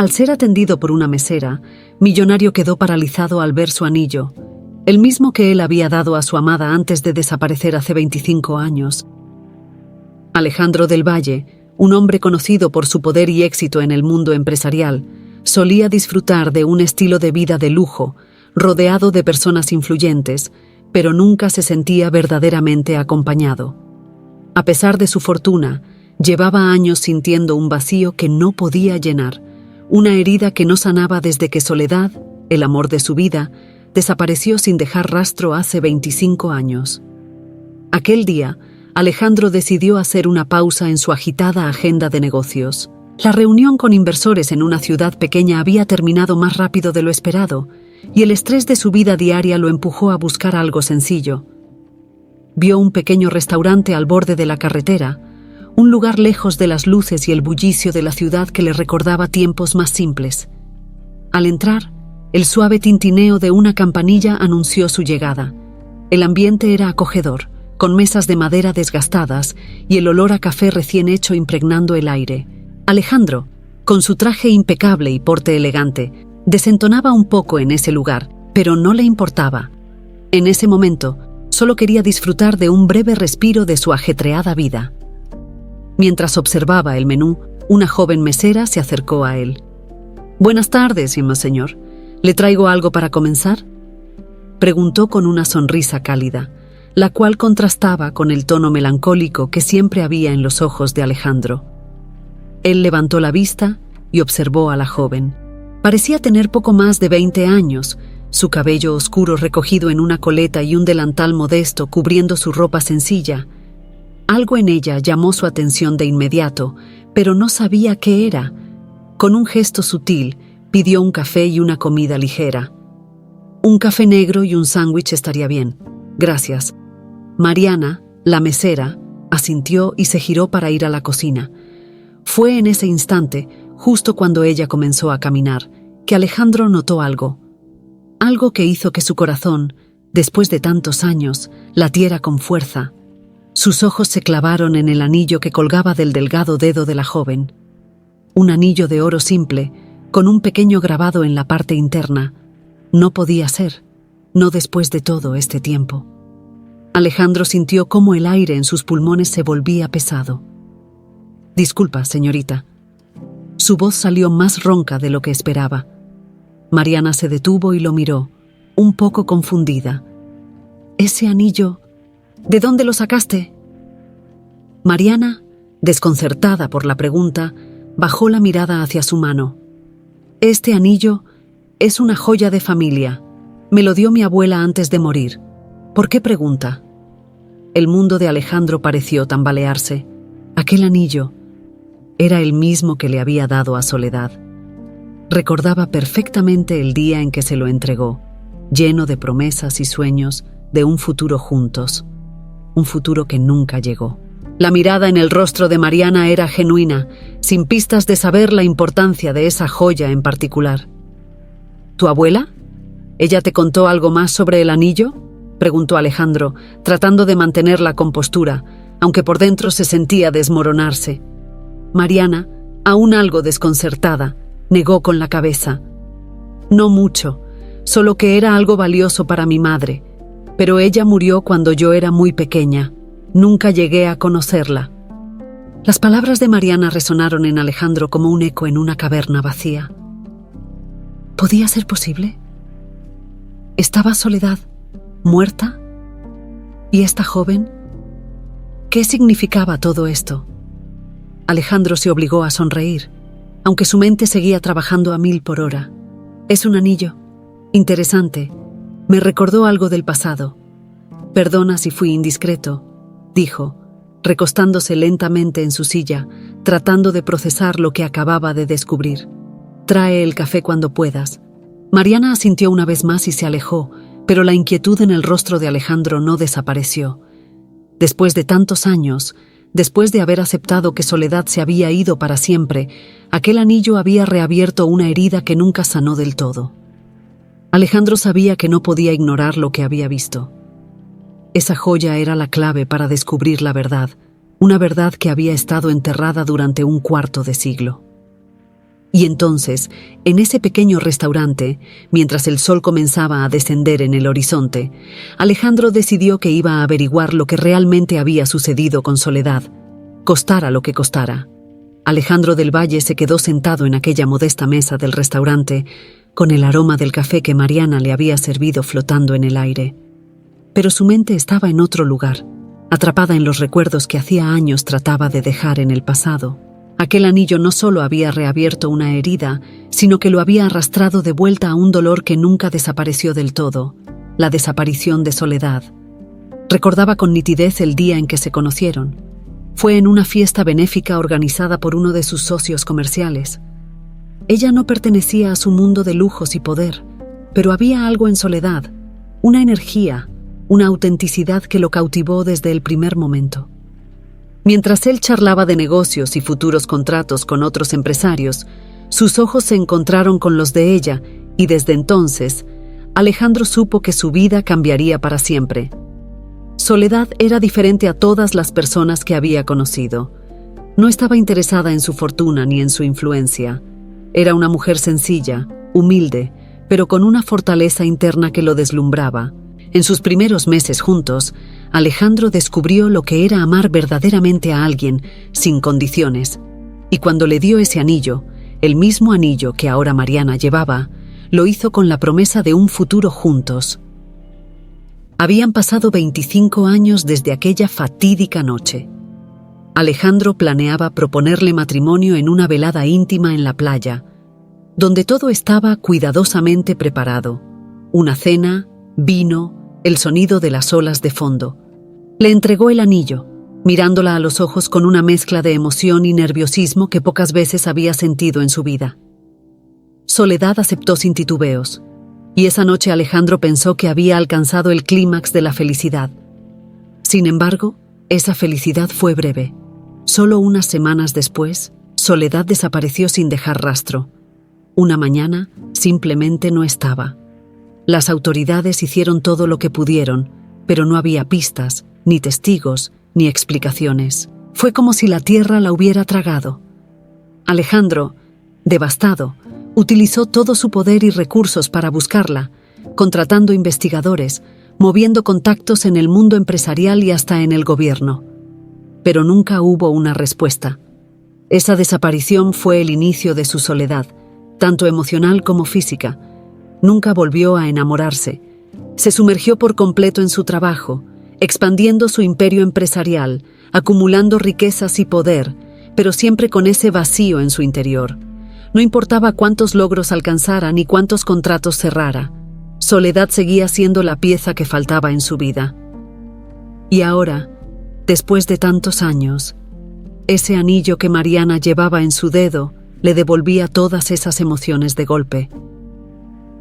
Al ser atendido por una mesera, Millonario quedó paralizado al ver su anillo, el mismo que él había dado a su amada antes de desaparecer hace 25 años. Alejandro del Valle, un hombre conocido por su poder y éxito en el mundo empresarial, solía disfrutar de un estilo de vida de lujo, rodeado de personas influyentes, pero nunca se sentía verdaderamente acompañado. A pesar de su fortuna, llevaba años sintiendo un vacío que no podía llenar, una herida que no sanaba desde que Soledad, el amor de su vida, desapareció sin dejar rastro hace 25 años. Aquel día, Alejandro decidió hacer una pausa en su agitada agenda de negocios. La reunión con inversores en una ciudad pequeña había terminado más rápido de lo esperado, y el estrés de su vida diaria lo empujó a buscar algo sencillo. Vio un pequeño restaurante al borde de la carretera, un lugar lejos de las luces y el bullicio de la ciudad que le recordaba tiempos más simples. Al entrar, el suave tintineo de una campanilla anunció su llegada. El ambiente era acogedor, con mesas de madera desgastadas y el olor a café recién hecho impregnando el aire. Alejandro, con su traje impecable y porte elegante, desentonaba un poco en ese lugar, pero no le importaba. En ese momento, solo quería disfrutar de un breve respiro de su ajetreada vida. Mientras observaba el menú, una joven mesera se acercó a él. «Buenas tardes, señor. ¿Le traigo algo para comenzar?», preguntó con una sonrisa cálida, la cual contrastaba con el tono melancólico que siempre había en los ojos de Alejandro. Él levantó la vista y observó a la joven. Parecía tener poco más de 20 años, su cabello oscuro recogido en una coleta y un delantal modesto cubriendo su ropa sencilla. Algo en ella llamó su atención de inmediato, pero no sabía qué era. Con un gesto sutil, pidió un café y una comida ligera. «Un café negro y un sándwich estaría bien. Gracias». Mariana, la mesera, asintió y se giró para ir a la cocina. Fue en ese instante, justo cuando ella comenzó a caminar, que Alejandro notó algo. Algo que hizo que su corazón, después de tantos años, latiera con fuerza. Sus ojos se clavaron en el anillo que colgaba del delgado dedo de la joven. Un anillo de oro simple, con un pequeño grabado en la parte interna. No podía ser, no después de todo este tiempo. Alejandro sintió cómo el aire en sus pulmones se volvía pesado. «Disculpa, señorita». Su voz salió más ronca de lo que esperaba. Mariana se detuvo y lo miró, un poco confundida. «Ese anillo, ¿de dónde lo sacaste?». Mariana, desconcertada por la pregunta, bajó la mirada hacia su mano. «Este anillo es una joya de familia. Me lo dio mi abuela antes de morir. ¿Por qué pregunta?». El mundo de Alejandro pareció tambalearse. Aquel anillo era el mismo que le había dado a Soledad. Recordaba perfectamente el día en que se lo entregó, lleno de promesas y sueños de un futuro juntos, un futuro que nunca llegó. La mirada en el rostro de Mariana era genuina, sin pistas de saber la importancia de esa joya en particular. «¿Tu abuela? ¿Ella te contó algo más sobre el anillo?», preguntó Alejandro, tratando de mantener la compostura, aunque por dentro se sentía desmoronarse. Mariana, aún algo desconcertada, negó con la cabeza. «No mucho, solo que era algo valioso para mi madre, pero ella murió cuando yo era muy pequeña. Nunca llegué a conocerla». Las palabras de Mariana resonaron en Alejandro como un eco en una caverna vacía. ¿Podía ser posible? ¿Estaba Soledad muerta? ¿Y esta joven? ¿Qué significaba todo esto? Alejandro se obligó a sonreír, aunque su mente seguía trabajando a 1000 por hora. «Es un anillo. Interesante. Me recordó algo del pasado. Perdona si fui indiscreto», dijo, recostándose lentamente en su silla, tratando de procesar lo que acababa de descubrir. «Trae el café cuando puedas». Mariana asintió una vez más y se alejó, pero la inquietud en el rostro de Alejandro no desapareció. Después de tantos años, después de haber aceptado que Soledad se había ido para siempre, aquel anillo había reabierto una herida que nunca sanó del todo. Alejandro sabía que no podía ignorar lo que había visto. Esa joya era la clave para descubrir la verdad, una verdad que había estado enterrada durante un cuarto de siglo. Y entonces, en ese pequeño restaurante, mientras el sol comenzaba a descender en el horizonte, Alejandro decidió que iba a averiguar lo que realmente había sucedido con Soledad, costara lo que costara. Alejandro del Valle se quedó sentado en aquella modesta mesa del restaurante, con el aroma del café que Mariana le había servido flotando en el aire. Pero su mente estaba en otro lugar, atrapada en los recuerdos que hacía años trataba de dejar en el pasado. Aquel anillo no solo había reabierto una herida, sino que lo había arrastrado de vuelta a un dolor que nunca desapareció del todo, la desaparición de Soledad. Recordaba con nitidez el día en que se conocieron. Fue en una fiesta benéfica organizada por uno de sus socios comerciales. Ella no pertenecía a su mundo de lujos y poder, pero había algo en Soledad, una energía, una autenticidad que lo cautivó desde el primer momento. Mientras él charlaba de negocios y futuros contratos con otros empresarios, sus ojos se encontraron con los de ella y desde entonces, Alejandro supo que su vida cambiaría para siempre. Soledad era diferente a todas las personas que había conocido. No estaba interesada en su fortuna ni en su influencia. Era una mujer sencilla, humilde, pero con una fortaleza interna que lo deslumbraba. En sus primeros meses juntos, Alejandro descubrió lo que era amar verdaderamente a alguien, sin condiciones. Y cuando le dio ese anillo, el mismo anillo que ahora Mariana llevaba, lo hizo con la promesa de un futuro juntos. Habían pasado 25 años desde aquella fatídica noche. Alejandro planeaba proponerle matrimonio en una velada íntima en la playa, donde todo estaba cuidadosamente preparado. Una cena, vino, el sonido de las olas de fondo. Le entregó el anillo, mirándola a los ojos con una mezcla de emoción y nerviosismo que pocas veces había sentido en su vida. Soledad aceptó sin titubeos, y esa noche Alejandro pensó que había alcanzado el clímax de la felicidad. Sin embargo, esa felicidad fue breve. Solo unas semanas después, Soledad desapareció sin dejar rastro. Una mañana, simplemente no estaba. Las autoridades hicieron todo lo que pudieron, pero no había pistas, ni testigos, ni explicaciones. Fue como si la tierra la hubiera tragado. Alejandro, devastado, utilizó todo su poder y recursos para buscarla, contratando investigadores, moviendo contactos en el mundo empresarial y hasta en el gobierno. Pero nunca hubo una respuesta. Esa desaparición fue el inicio de su soledad, tanto emocional como física. Nunca volvió a enamorarse. Se sumergió por completo en su trabajo, expandiendo su imperio empresarial, acumulando riquezas y poder, pero siempre con ese vacío en su interior. No importaba cuántos logros alcanzara ni cuántos contratos cerrara. Soledad seguía siendo la pieza que faltaba en su vida. Y ahora, después de tantos años, ese anillo que Mariana llevaba en su dedo le devolvía todas esas emociones de golpe.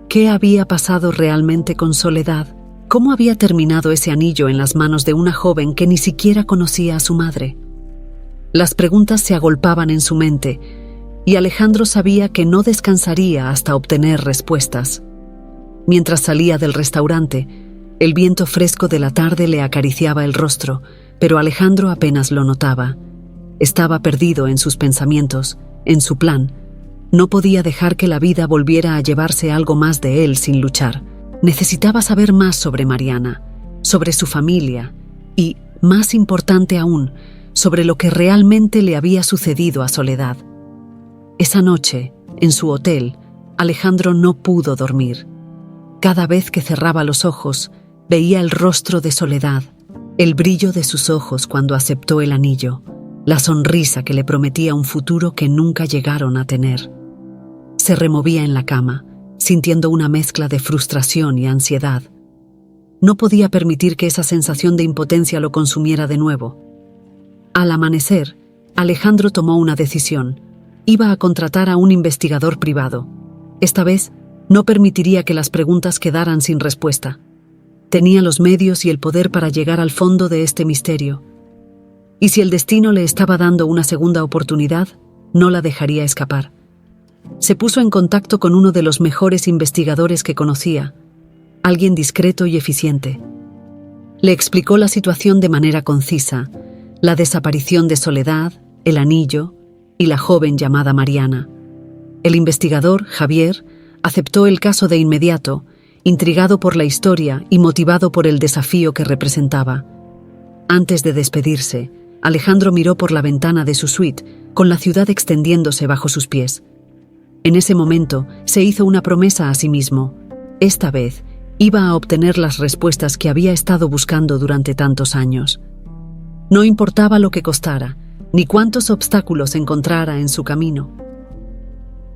¿Qué había pasado realmente con Soledad? ¿Cómo había terminado ese anillo en las manos de una joven que ni siquiera conocía a su madre? Las preguntas se agolpaban en su mente, y Alejandro sabía que no descansaría hasta obtener respuestas. Mientras salía del restaurante, el viento fresco de la tarde le acariciaba el rostro, pero Alejandro apenas lo notaba. Estaba perdido en sus pensamientos, en su plan. No podía dejar que la vida volviera a llevarse algo más de él sin luchar. Necesitaba saber más sobre Mariana, sobre su familia y, más importante aún, sobre lo que realmente le había sucedido a Soledad. Esa noche, en su hotel, Alejandro no pudo dormir. Cada vez que cerraba los ojos, veía el rostro de Soledad, el brillo de sus ojos cuando aceptó el anillo, la sonrisa que le prometía un futuro que nunca llegaron a tener. Se removía en la cama, sintiendo una mezcla de frustración y ansiedad. No podía permitir que esa sensación de impotencia lo consumiera de nuevo. Al amanecer, Alejandro tomó una decisión. Iba a contratar a un investigador privado. Esta vez, no permitiría que las preguntas quedaran sin respuesta. Tenía los medios y el poder para llegar al fondo de este misterio. Y si el destino le estaba dando una segunda oportunidad, no la dejaría escapar. Se puso en contacto con uno de los mejores investigadores que conocía, alguien discreto y eficiente. Le explicó la situación de manera concisa, la desaparición de Soledad, el anillo y la joven llamada Mariana. El investigador, Javier, aceptó el caso de inmediato, intrigado por la historia y motivado por el desafío que representaba. Antes de despedirse, Alejandro miró por la ventana de su suite, con la ciudad extendiéndose bajo sus pies. En ese momento, se hizo una promesa a sí mismo. Esta vez, iba a obtener las respuestas que había estado buscando durante tantos años. No importaba lo que costara, ni cuántos obstáculos encontrara en su camino.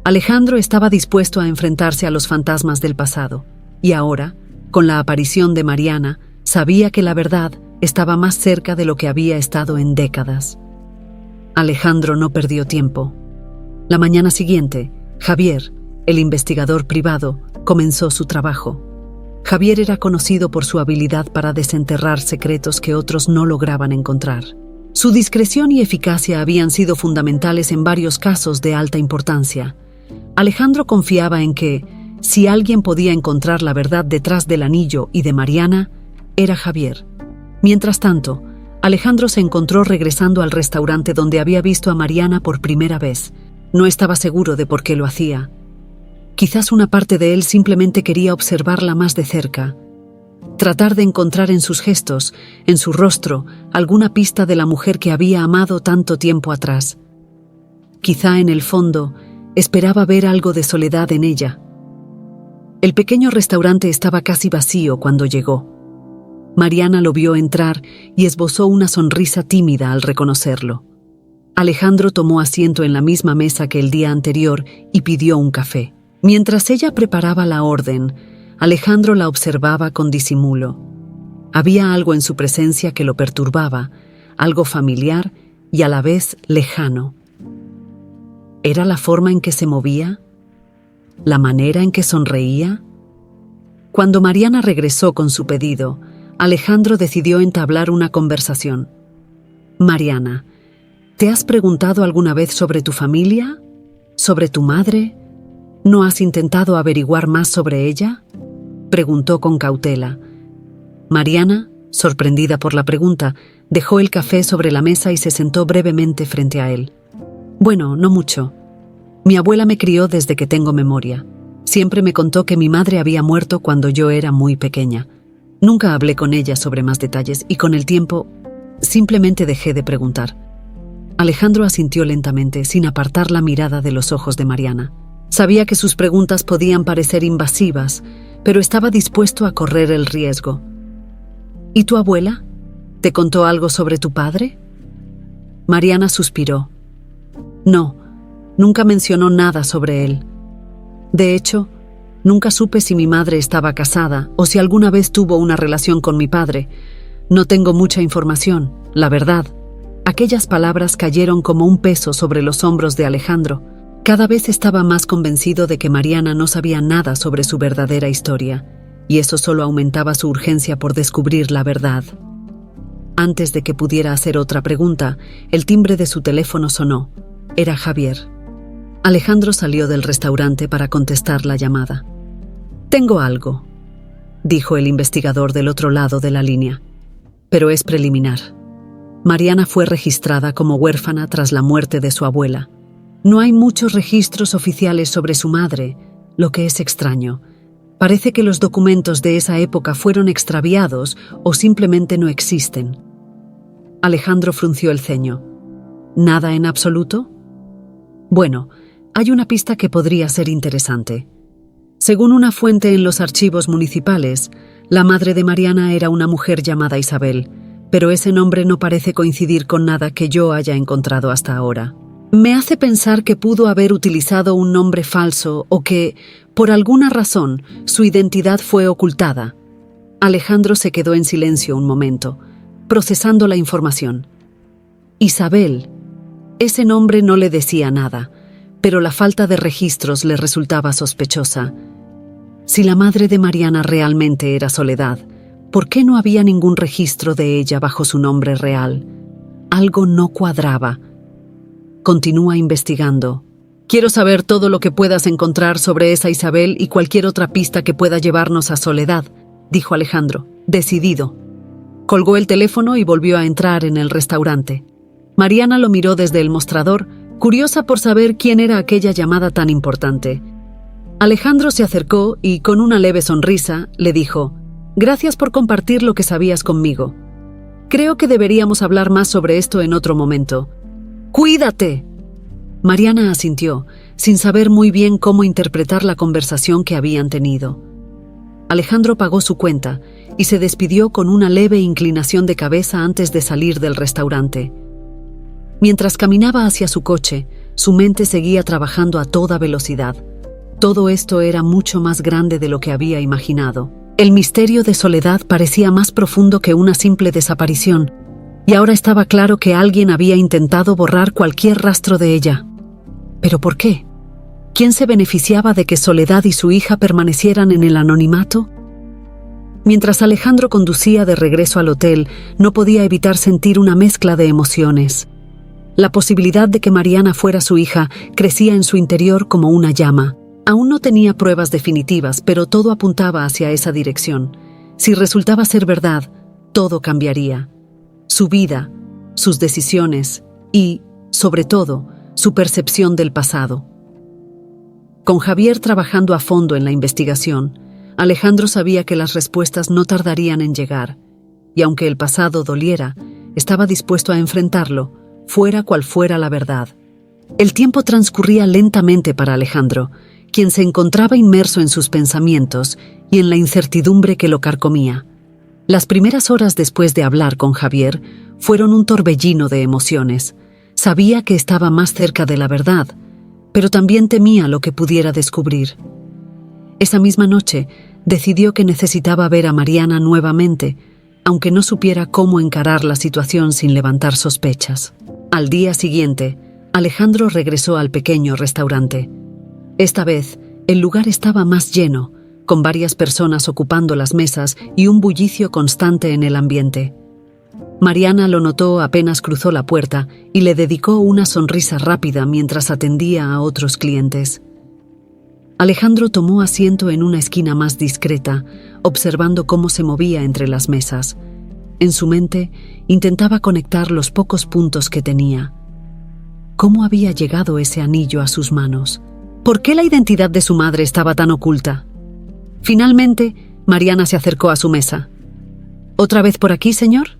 Alejandro estaba dispuesto a enfrentarse a los fantasmas del pasado, y ahora, con la aparición de Mariana, sabía que la verdad estaba más cerca de lo que había estado en décadas. Alejandro no perdió tiempo. La mañana siguiente, Javier, el investigador privado, comenzó su trabajo. Javier era conocido por su habilidad para desenterrar secretos que otros no lograban encontrar. Su discreción y eficacia habían sido fundamentales en varios casos de alta importancia. Alejandro confiaba en que, si alguien podía encontrar la verdad detrás del anillo y de Mariana, era Javier. Mientras tanto, Alejandro se encontró regresando al restaurante donde había visto a Mariana por primera vez. No estaba seguro de por qué lo hacía. Quizás una parte de él simplemente quería observarla más de cerca, tratar de encontrar en sus gestos, en su rostro, alguna pista de la mujer que había amado tanto tiempo atrás. Quizá en el fondo esperaba ver algo de soledad en ella. El pequeño restaurante estaba casi vacío cuando llegó. Mariana lo vio entrar y esbozó una sonrisa tímida al reconocerlo. Alejandro tomó asiento en la misma mesa que el día anterior y pidió un café. Mientras ella preparaba la orden, Alejandro la observaba con disimulo. Había algo en su presencia que lo perturbaba, algo familiar y a la vez lejano. ¿Era la forma en que se movía? ¿La manera en que sonreía? Cuando Mariana regresó con su pedido, Alejandro decidió entablar una conversación. Mariana, ¿te has preguntado alguna vez sobre tu familia? ¿Sobre tu madre? ¿No has intentado averiguar más sobre ella?, preguntó con cautela. Mariana, sorprendida por la pregunta, dejó el café sobre la mesa y se sentó brevemente frente a él. Bueno, no mucho. Mi abuela me crió desde que tengo memoria. Siempre me contó que mi madre había muerto cuando yo era muy pequeña. Nunca hablé con ella sobre más detalles y con el tiempo simplemente dejé de preguntar. Alejandro asintió lentamente, sin apartar la mirada de los ojos de Mariana. Sabía que sus preguntas podían parecer invasivas, pero estaba dispuesto a correr el riesgo. ¿Y tu abuela? ¿Te contó algo sobre tu padre? Mariana suspiró. No, nunca mencionó nada sobre él. De hecho, nunca supe si mi madre estaba casada o si alguna vez tuvo una relación con mi padre. No tengo mucha información, la verdad. Aquellas palabras cayeron como un peso sobre los hombros de Alejandro. Cada vez estaba más convencido de que Mariana no sabía nada sobre su verdadera historia, y eso solo aumentaba su urgencia por descubrir la verdad. Antes de que pudiera hacer otra pregunta, el timbre de su teléfono sonó. Era Javier. Alejandro salió del restaurante para contestar la llamada. «Tengo algo», dijo el investigador del otro lado de la línea, «pero es preliminar. Mariana fue registrada como huérfana tras la muerte de su abuela. No hay muchos registros oficiales sobre su madre, lo que es extraño. Parece que los documentos de esa época fueron extraviados o simplemente no existen». Alejandro frunció el ceño. ¿Nada en absoluto? Bueno, hay una pista que podría ser interesante. Según una fuente en los archivos municipales, la madre de Mariana era una mujer llamada Isabel, pero ese nombre no parece coincidir con nada que yo haya encontrado hasta ahora. Me hace pensar que pudo haber utilizado un nombre falso o que, por alguna razón, su identidad fue ocultada. Alejandro se quedó en silencio un momento, procesando la información. Isabel. Ese nombre no le decía nada, pero la falta de registros le resultaba sospechosa. Si la madre de Mariana realmente era Soledad, ¿por qué no había ningún registro de ella bajo su nombre real? Algo no cuadraba. Continúa investigando. Quiero saber todo lo que puedas encontrar sobre esa Isabel y cualquier otra pista que pueda llevarnos a Soledad, dijo Alejandro, decidido. Colgó el teléfono y volvió a entrar en el restaurante. Mariana lo miró desde el mostrador, curiosa por saber quién era aquella llamada tan importante. Alejandro se acercó y, con una leve sonrisa, le dijo: «Gracias por compartir lo que sabías conmigo. Creo que deberíamos hablar más sobre esto en otro momento». «¡Cuídate!». Mariana asintió, sin saber muy bien cómo interpretar la conversación que habían tenido. Alejandro pagó su cuenta y se despidió con una leve inclinación de cabeza antes de salir del restaurante. Mientras caminaba hacia su coche, su mente seguía trabajando a toda velocidad. Todo esto era mucho más grande de lo que había imaginado. El misterio de Soledad parecía más profundo que una simple desaparición, y ahora estaba claro que alguien había intentado borrar cualquier rastro de ella. ¿Pero por qué? ¿Quién se beneficiaba de que Soledad y su hija permanecieran en el anonimato? Mientras Alejandro conducía de regreso al hotel, no podía evitar sentir una mezcla de emociones. La posibilidad de que Mariana fuera su hija crecía en su interior como una llama. Aún no tenía pruebas definitivas, pero todo apuntaba hacia esa dirección. Si resultaba ser verdad, todo cambiaría. Su vida, sus decisiones y, sobre todo, su percepción del pasado. Con Javier trabajando a fondo en la investigación, Alejandro sabía que las respuestas no tardarían en llegar, y aunque el pasado doliera, estaba dispuesto a enfrentarlo, fuera cual fuera la verdad. El tiempo transcurría lentamente para Alejandro, quien se encontraba inmerso en sus pensamientos y en la incertidumbre que lo carcomía. Las primeras horas después de hablar con Javier fueron un torbellino de emociones. Sabía que estaba más cerca de la verdad, pero también temía lo que pudiera descubrir. Esa misma noche decidió que necesitaba ver a Mariana nuevamente, aunque no supiera cómo encarar la situación sin levantar sospechas. Al día siguiente, Alejandro regresó al pequeño restaurante. Esta vez, el lugar estaba más lleno, con varias personas ocupando las mesas y un bullicio constante en el ambiente. Mariana lo notó apenas cruzó la puerta y le dedicó una sonrisa rápida mientras atendía a otros clientes. Alejandro tomó asiento en una esquina más discreta, observando cómo se movía entre las mesas. En su mente, intentaba conectar los pocos puntos que tenía. ¿Cómo había llegado ese anillo a sus manos? ¿Por qué la identidad de su madre estaba tan oculta? Finalmente, Mariana se acercó a su mesa. ¿Otra vez por aquí, señor?,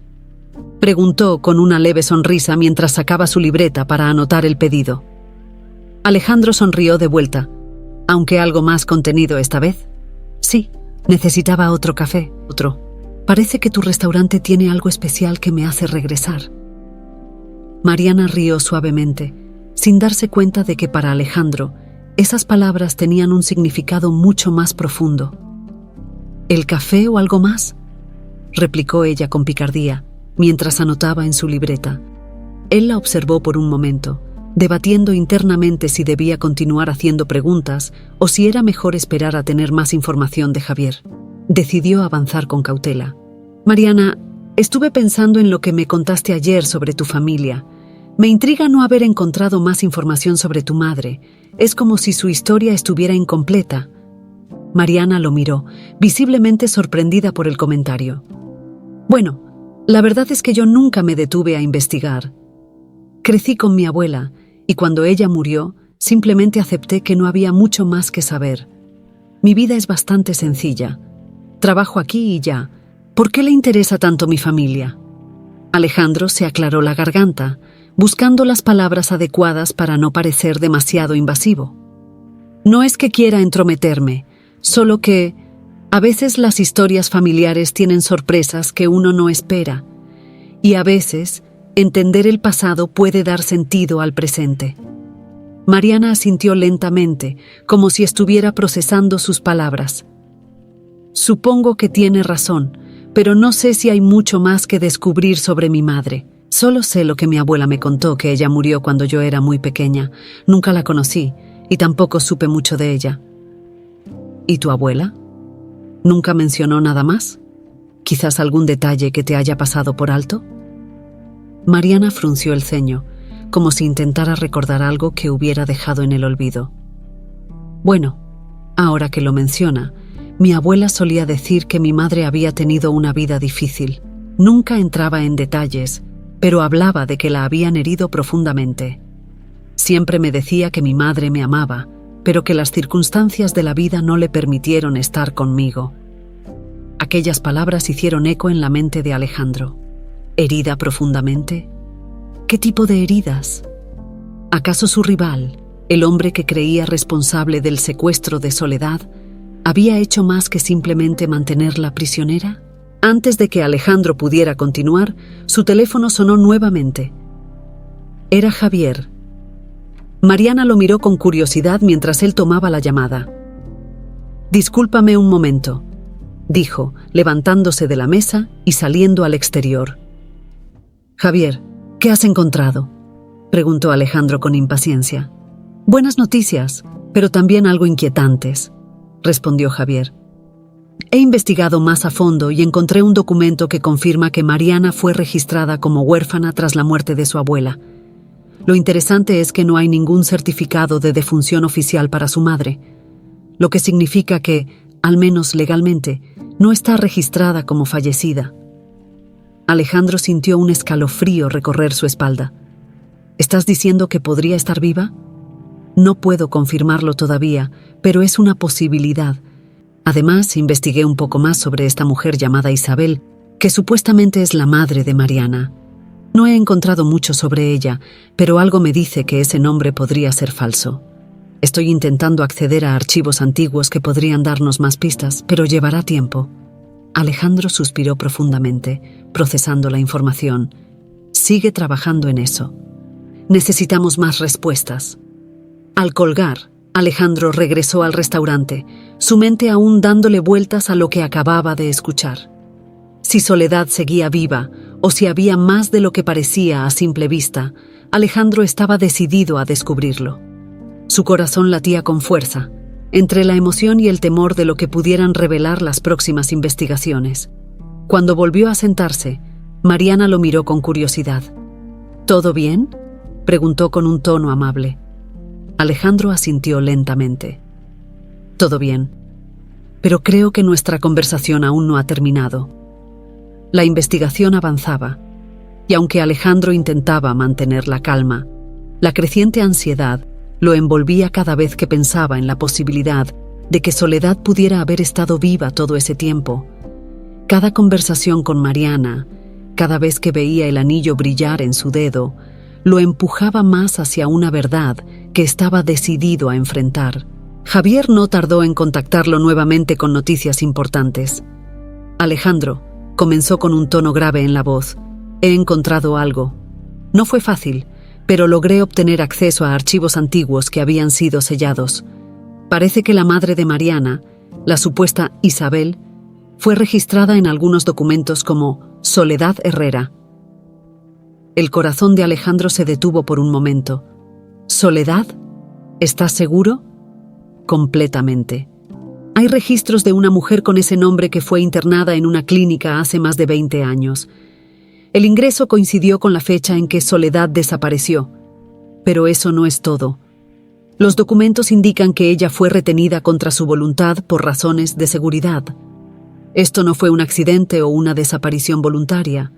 preguntó con una leve sonrisa mientras sacaba su libreta para anotar el pedido. Alejandro sonrió de vuelta, aunque algo más contenido esta vez. Sí, necesitaba otro café, otro. Parece que tu restaurante tiene algo especial que me hace regresar. Mariana rió suavemente, sin darse cuenta de que para Alejandro esas palabras tenían un significado mucho más profundo. ¿El café o algo más?, replicó ella con picardía, mientras anotaba en su libreta. Él la observó por un momento, debatiendo internamente si debía continuar haciendo preguntas o si era mejor esperar a tener más información de Javier. Decidió avanzar con cautela. Mariana, estuve pensando en lo que me contaste ayer sobre tu familia. Me intriga no haber encontrado más información sobre tu madre. Es como si su historia estuviera incompleta. Mariana lo miró, visiblemente sorprendida por el comentario. Bueno, la verdad es que yo nunca me detuve a investigar. Crecí con mi abuela, y cuando ella murió, simplemente acepté que no había mucho más que saber. Mi vida es bastante sencilla. Trabajo aquí y ya. ¿Por qué le interesa tanto mi familia? Alejandro se aclaró la garganta, buscando las palabras adecuadas para no parecer demasiado invasivo. No es que quiera entrometerme, solo que a veces las historias familiares tienen sorpresas que uno no espera, y a veces entender el pasado puede dar sentido al presente. Mariana asintió lentamente, como si estuviera procesando sus palabras. Supongo que tiene razón, pero no sé si hay mucho más que descubrir sobre mi madre. Solo sé lo que mi abuela me contó, que ella murió cuando yo era muy pequeña. Nunca la conocí y tampoco supe mucho de ella. ¿Y tu abuela? ¿Nunca mencionó nada más? ¿Quizás algún detalle que te haya pasado por alto? Mariana frunció el ceño, como si intentara recordar algo que hubiera dejado en el olvido. Bueno, ahora que lo menciona, mi abuela solía decir que mi madre había tenido una vida difícil. Nunca entraba en detalles, pero hablaba de que la habían herido profundamente. Siempre me decía que mi madre me amaba, pero que las circunstancias de la vida no le permitieron estar conmigo. Aquellas palabras hicieron eco en la mente de Alejandro. ¿Herida profundamente? ¿Qué tipo de heridas? ¿Acaso su rival, el hombre que creía responsable del secuestro de Soledad, había hecho más que simplemente mantenerla prisionera? Antes de que Alejandro pudiera continuar, su teléfono sonó nuevamente. Era Javier. Mariana lo miró con curiosidad mientras él tomaba la llamada. «Discúlpame un momento», dijo, levantándose de la mesa y saliendo al exterior. «Javier, ¿qué has encontrado?», preguntó Alejandro con impaciencia. «Buenas noticias, pero también algo inquietantes», respondió Javier. «He investigado más a fondo y encontré un documento que confirma que Mariana fue registrada como huérfana tras la muerte de su abuela. Lo interesante es que no hay ningún certificado de defunción oficial para su madre, lo que significa que, al menos legalmente, no está registrada como fallecida». Alejandro sintió un escalofrío recorrer su espalda. «¿Estás diciendo que podría estar viva?». «No puedo confirmarlo todavía, pero es una posibilidad. Además, investigué un poco más sobre esta mujer llamada Isabel, que supuestamente es la madre de Mariana. No he encontrado mucho sobre ella, pero algo me dice que ese nombre podría ser falso. Estoy intentando acceder a archivos antiguos que podrían darnos más pistas, pero llevará tiempo». Alejandro suspiró profundamente, procesando la información. «Sigue trabajando en eso. Necesitamos más respuestas». Al colgar, Alejandro regresó al restaurante, su mente aún dándole vueltas a lo que acababa de escuchar. Si Soledad seguía viva, o si había más de lo que parecía a simple vista, Alejandro estaba decidido a descubrirlo. Su corazón latía con fuerza, entre la emoción y el temor de lo que pudieran revelar las próximas investigaciones. Cuando volvió a sentarse, Mariana lo miró con curiosidad. «¿Todo bien?», preguntó con un tono amable. Alejandro asintió lentamente. «Todo bien, pero creo que nuestra conversación aún no ha terminado». La investigación avanzaba, y aunque Alejandro intentaba mantener la calma, la creciente ansiedad lo envolvía cada vez que pensaba en la posibilidad de que Soledad pudiera haber estado viva todo ese tiempo. Cada conversación con Mariana, cada vez que veía el anillo brillar en su dedo, lo empujaba más hacia una verdad que estaba decidido a enfrentar. Javier no tardó en contactarlo nuevamente con noticias importantes. «Alejandro», comenzó con un tono grave en la voz, «he encontrado algo. No fue fácil, pero logré obtener acceso a archivos antiguos que habían sido sellados. Parece que la madre de Mariana, la supuesta Isabel, fue registrada en algunos documentos como Soledad Herrera». El corazón de Alejandro se detuvo por un momento. «¿Soledad? ¿Estás seguro?». «Completamente. Hay registros de una mujer con ese nombre que fue internada en una clínica hace más de 20 años. El ingreso coincidió con la fecha en que Soledad desapareció. Pero eso no es todo. Los documentos indican que ella fue retenida contra su voluntad por razones de seguridad. Esto no fue un accidente o una desaparición voluntaria.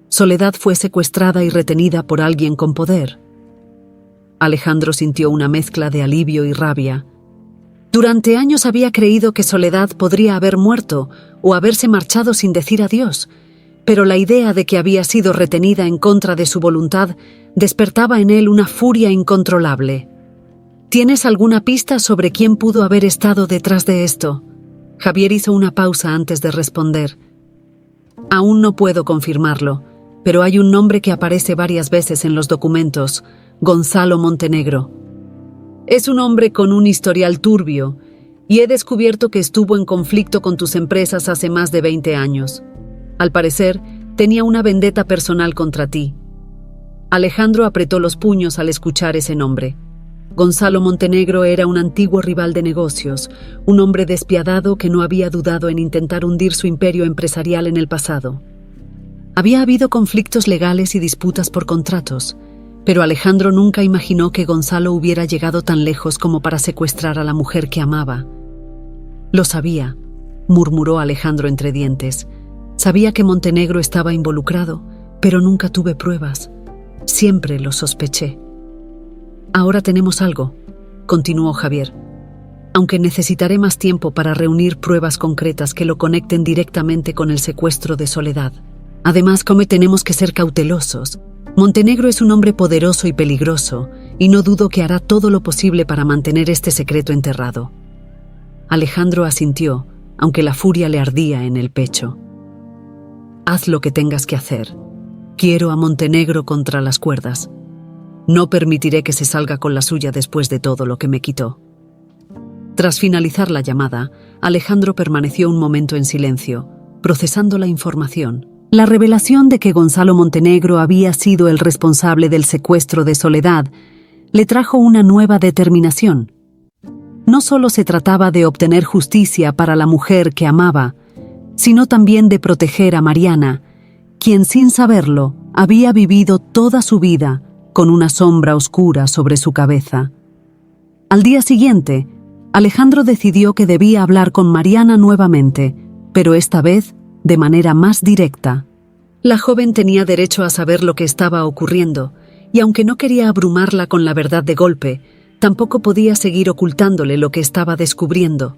Soledad fue secuestrada y retenida por alguien con poder». Alejandro sintió una mezcla de alivio y rabia. Durante años había creído que Soledad podría haber muerto o haberse marchado sin decir adiós, pero la idea de que había sido retenida en contra de su voluntad despertaba en él una furia incontrolable. «¿Tienes alguna pista sobre quién pudo haber estado detrás de esto?». Javier hizo una pausa antes de responder. «Aún no puedo confirmarlo, pero hay un nombre que aparece varias veces en los documentos: Gonzalo Montenegro. Es un hombre con un historial turbio, y he descubierto que estuvo en conflicto con tus empresas hace más de 20 años. Al parecer, tenía una vendetta personal contra ti». Alejandro apretó los puños al escuchar ese nombre. Gonzalo Montenegro era un antiguo rival de negocios, un hombre despiadado que no había dudado en intentar hundir su imperio empresarial en el pasado. Había habido conflictos legales y disputas por contratos, pero Alejandro nunca imaginó que Gonzalo hubiera llegado tan lejos como para secuestrar a la mujer que amaba. «Lo sabía», murmuró Alejandro entre dientes. «Sabía que Montenegro estaba involucrado, pero nunca tuve pruebas. Siempre lo sospeché». Ahora tenemos algo, continuó Javier, aunque necesitaré más tiempo para reunir pruebas concretas que lo conecten directamente con el secuestro de Soledad. Además, como tenemos que ser cautelosos. Montenegro es un hombre poderoso y peligroso, y no dudo que hará todo lo posible para mantener este secreto enterrado. Alejandro asintió, aunque la furia le ardía en el pecho. Haz lo que tengas que hacer. Quiero a Montenegro contra las cuerdas. No permitiré que se salga con la suya después de todo lo que me quitó. Tras finalizar la llamada, Alejandro permaneció un momento en silencio, procesando la información. La revelación de que Gonzalo Montenegro había sido el responsable del secuestro de Soledad le trajo una nueva determinación. No solo se trataba de obtener justicia para la mujer que amaba, sino también de proteger a Mariana, quien sin saberlo había vivido toda su vida con una sombra oscura sobre su cabeza. Al día siguiente, Alejandro decidió que debía hablar con Mariana nuevamente, pero esta vez de manera más directa. La joven tenía derecho a saber lo que estaba ocurriendo, y aunque no quería abrumarla con la verdad de golpe, tampoco podía seguir ocultándole lo que estaba descubriendo.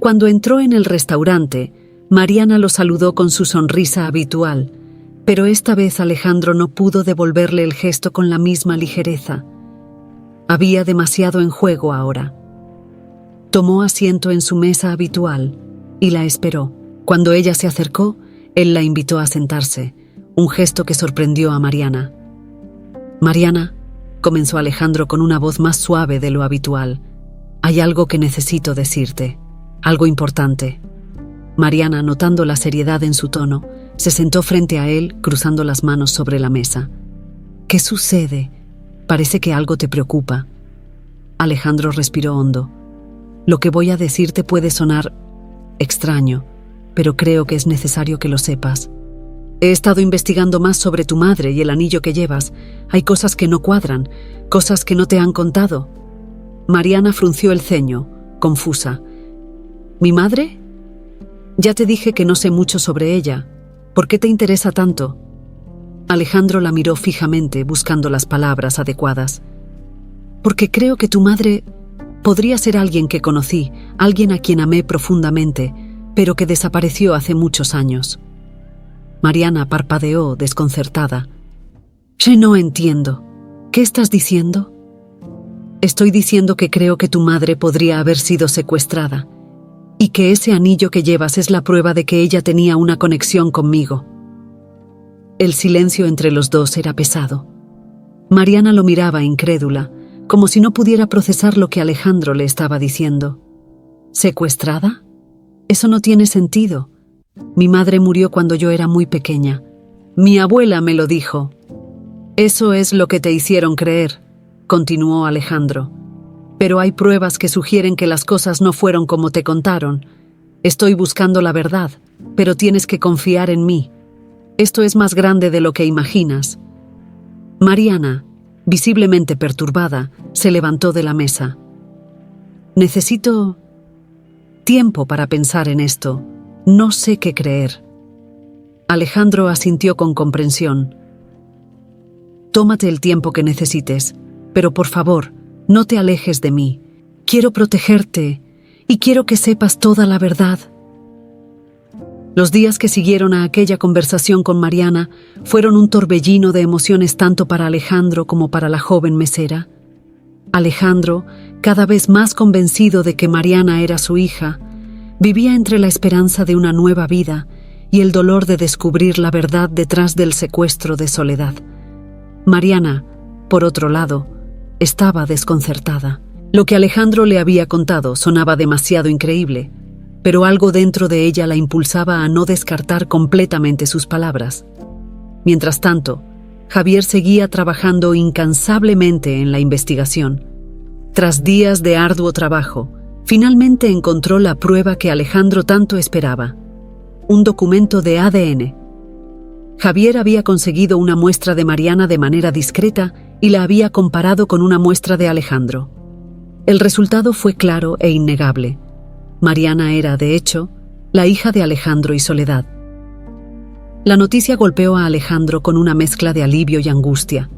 Cuando entró en el restaurante, Mariana lo saludó con su sonrisa habitual, pero esta vez Alejandro no pudo devolverle el gesto con la misma ligereza. Había demasiado en juego ahora. Tomó asiento en su mesa habitual y la esperó. Cuando ella se acercó, él la invitó a sentarse, un gesto que sorprendió a Mariana. «Mariana», comenzó Alejandro con una voz más suave de lo habitual, «hay algo que necesito decirte, algo importante». Mariana, notando la seriedad en su tono, se sentó frente a él, cruzando las manos sobre la mesa. «¿Qué sucede? Parece que algo te preocupa». Alejandro respiró hondo. «Lo que voy a decirte puede sonar extraño, pero creo que es necesario que lo sepas. He estado investigando más sobre tu madre y el anillo que llevas. Hay cosas que no cuadran, cosas que no te han contado». Mariana frunció el ceño, confusa. «¿Mi madre? Ya te dije que no sé mucho sobre ella. ¿Por qué te interesa tanto?» Alejandro la miró fijamente, buscando las palabras adecuadas. «Porque creo que tu madre podría ser alguien que conocí, alguien a quien amé profundamente, pero que desapareció hace muchos años». Mariana parpadeó, desconcertada. «Yo no entiendo. ¿Qué estás diciendo?» «Estoy diciendo que creo que tu madre podría haber sido secuestrada, y que ese anillo que llevas es la prueba de que ella tenía una conexión conmigo». El silencio entre los dos era pesado. Mariana lo miraba incrédula, como si no pudiera procesar lo que Alejandro le estaba diciendo. ¿Secuestrada? Eso no tiene sentido. Mi madre murió cuando yo era muy pequeña. Mi abuela me lo dijo. Eso es lo que te hicieron creer, continuó Alejandro. Pero hay pruebas que sugieren que las cosas no fueron como te contaron. Estoy buscando la verdad, pero tienes que confiar en mí. Esto es más grande de lo que imaginas». Mariana, visiblemente perturbada, se levantó de la mesa. «Necesito tiempo para pensar en esto. No sé qué creer». Alejandro asintió con comprensión. «Tómate el tiempo que necesites, pero por favor, no te alejes de mí. Quiero protegerte y quiero que sepas toda la verdad». Los días que siguieron a aquella conversación con Mariana fueron un torbellino de emociones tanto para Alejandro como para la joven mesera. Alejandro, cada vez más convencido de que Mariana era su hija, vivía entre la esperanza de una nueva vida y el dolor de descubrir la verdad detrás del secuestro de Soledad. Mariana, por otro lado, estaba desconcertada. Lo que Alejandro le había contado sonaba demasiado increíble, pero algo dentro de ella la impulsaba a no descartar completamente sus palabras. Mientras tanto, Javier seguía trabajando incansablemente en la investigación. Tras días de arduo trabajo, finalmente encontró la prueba que Alejandro tanto esperaba: un documento de ADN. Javier había conseguido una muestra de Mariana de manera discreta y la había comparado con una muestra de Alejandro. El resultado fue claro e innegable. Mariana era, de hecho, la hija de Alejandro y Soledad. La noticia golpeó a Alejandro con una mezcla de alivio y angustia.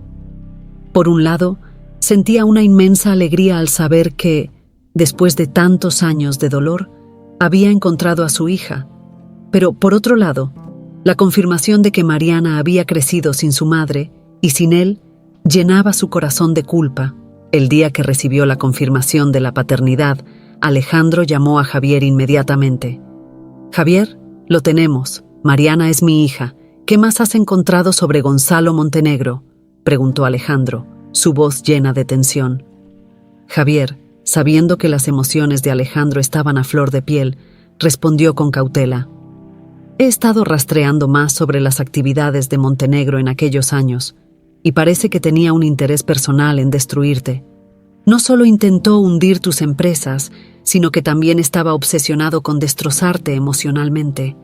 Por un lado, Sentía una inmensa alegría al saber que, después de tantos años de dolor, había encontrado a su hija. Pero, por otro lado, la confirmación de que Mariana había crecido sin su madre y sin él llenaba su corazón de culpa. El día que recibió la confirmación de la paternidad, Alejandro llamó a Javier inmediatamente. «Javier, lo tenemos. Mariana es mi hija. ¿Qué más has encontrado sobre Gonzalo Montenegro?», preguntó Alejandro, su voz llena de tensión. Javier, sabiendo que las emociones de Alejandro estaban a flor de piel, respondió con cautela. «He estado rastreando más sobre las actividades de Montenegro en aquellos años, y parece que tenía un interés personal en destruirte. No solo intentó hundir tus empresas, sino que también estaba obsesionado con destrozarte emocionalmente.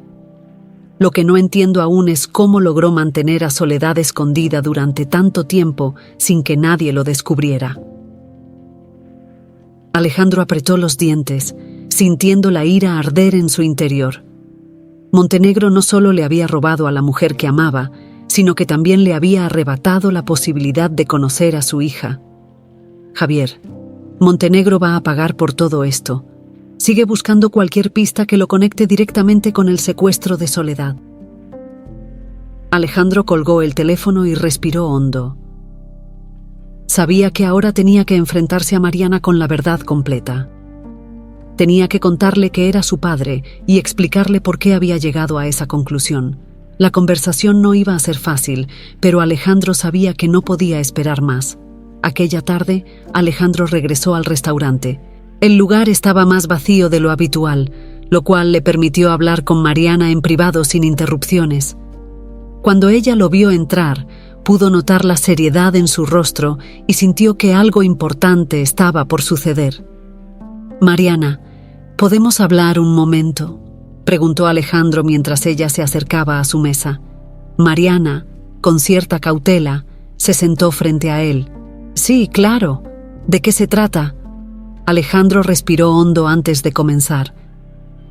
Lo que no entiendo aún es cómo logró mantener a Soledad escondida durante tanto tiempo sin que nadie lo descubriera». Alejandro apretó los dientes, sintiendo la ira arder en su interior. Montenegro no solo le había robado a la mujer que amaba, sino que también le había arrebatado la posibilidad de conocer a su hija. «Javier, Montenegro va a pagar por todo esto. Sigue buscando cualquier pista que lo conecte directamente con el secuestro de Soledad». Alejandro colgó el teléfono y respiró hondo. Sabía que ahora tenía que enfrentarse a Mariana con la verdad completa. Tenía que contarle que era su padre y explicarle por qué había llegado a esa conclusión. La conversación no iba a ser fácil, pero Alejandro sabía que no podía esperar más. Aquella tarde, Alejandro regresó al restaurante. El lugar estaba más vacío de lo habitual, lo cual le permitió hablar con Mariana en privado sin interrupciones. Cuando ella lo vio entrar, pudo notar la seriedad en su rostro y sintió que algo importante estaba por suceder. «Mariana, ¿podemos hablar un momento?», preguntó Alejandro mientras ella se acercaba a su mesa. Mariana, con cierta cautela, se sentó frente a él. «Sí, claro. ¿De qué se trata?». Alejandro respiró hondo antes de comenzar.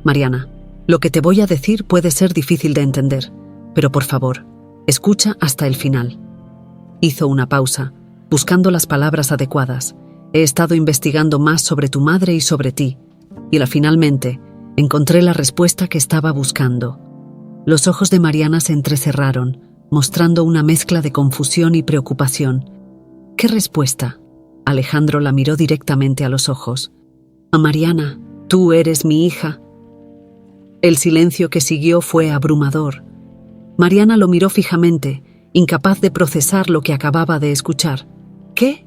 «Mariana, lo que te voy a decir puede ser difícil de entender, pero por favor, escucha hasta el final». Hizo una pausa, buscando las palabras adecuadas. «He estado investigando más sobre tu madre y sobre ti, y finalmente encontré la respuesta que estaba buscando». Los ojos de Mariana se entrecerraron, mostrando una mezcla de confusión y preocupación. «¿Qué respuesta?». Alejandro la miró directamente a los ojos. «A Mariana, tú eres mi hija». El silencio que siguió fue abrumador. Mariana lo miró fijamente, incapaz de procesar lo que acababa de escuchar. «¿Qué?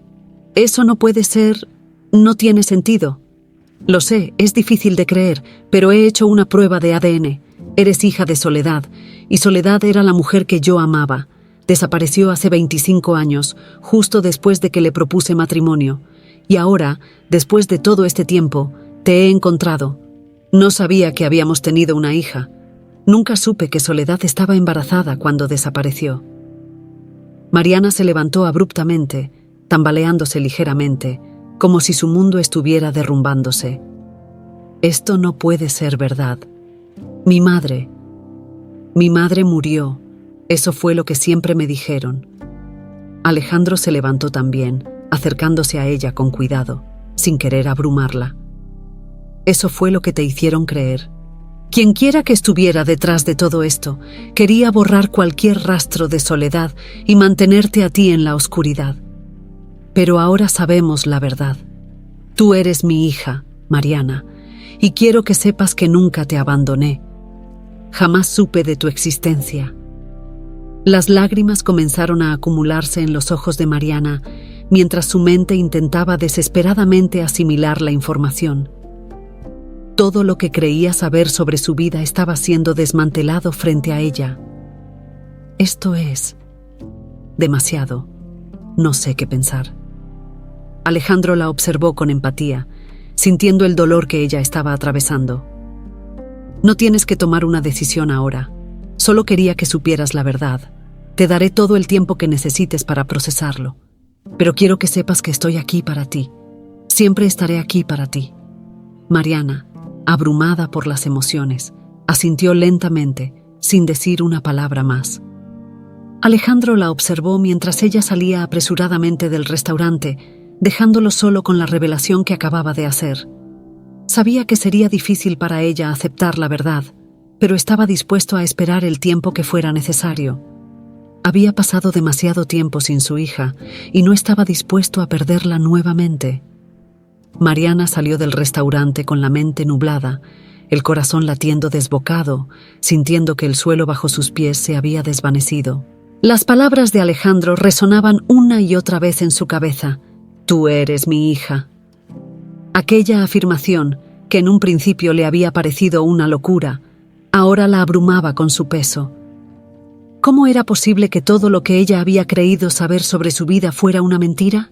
Eso no puede ser... no tiene sentido». «Lo sé, es difícil de creer, pero he hecho una prueba de ADN. Eres hija de Soledad, y Soledad era la mujer que yo amaba. Desapareció hace 25 años, justo después de que le propuse matrimonio. Y ahora, después de todo este tiempo, te he encontrado. No sabía que habíamos tenido una hija. Nunca supe que Soledad estaba embarazada cuando desapareció». Mariana se levantó abruptamente, tambaleándose ligeramente, como si su mundo estuviera derrumbándose. «Esto no puede ser verdad. Mi madre murió. Eso fue lo que siempre me dijeron». Alejandro se levantó también, acercándose a ella con cuidado, sin querer abrumarla. «Eso fue lo que te hicieron creer. Quienquiera que estuviera detrás de todo esto, quería borrar cualquier rastro de Soledad y mantenerte a ti en la oscuridad. Pero ahora sabemos la verdad. Tú eres mi hija, Mariana, y quiero que sepas que nunca te abandoné. Jamás supe de tu existencia». Las lágrimas comenzaron a acumularse en los ojos de Mariana, mientras su mente intentaba desesperadamente asimilar la información. Todo lo que creía saber sobre su vida estaba siendo desmantelado frente a ella. «Esto es demasiado. No sé qué pensar». Alejandro la observó con empatía, sintiendo el dolor que ella estaba atravesando. «No tienes que tomar una decisión ahora. Solo quería que supieras la verdad. Te daré todo el tiempo que necesites para procesarlo. Pero quiero que sepas que estoy aquí para ti. Siempre estaré aquí para ti». Mariana, abrumada por las emociones, asintió lentamente, sin decir una palabra más. Alejandro la observó mientras ella salía apresuradamente del restaurante, dejándolo solo con la revelación que acababa de hacer. Sabía que sería difícil para ella aceptar la verdad, pero estaba dispuesto a esperar el tiempo que fuera necesario. Había pasado demasiado tiempo sin su hija y no estaba dispuesto a perderla nuevamente. Mariana salió del restaurante con la mente nublada, el corazón latiendo desbocado, sintiendo que el suelo bajo sus pies se había desvanecido. Las palabras de Alejandro resonaban una y otra vez en su cabeza. «Tú eres mi hija». Aquella afirmación, que en un principio le había parecido una locura, ahora la abrumaba con su peso. ¿Cómo era posible que todo lo que ella había creído saber sobre su vida fuera una mentira?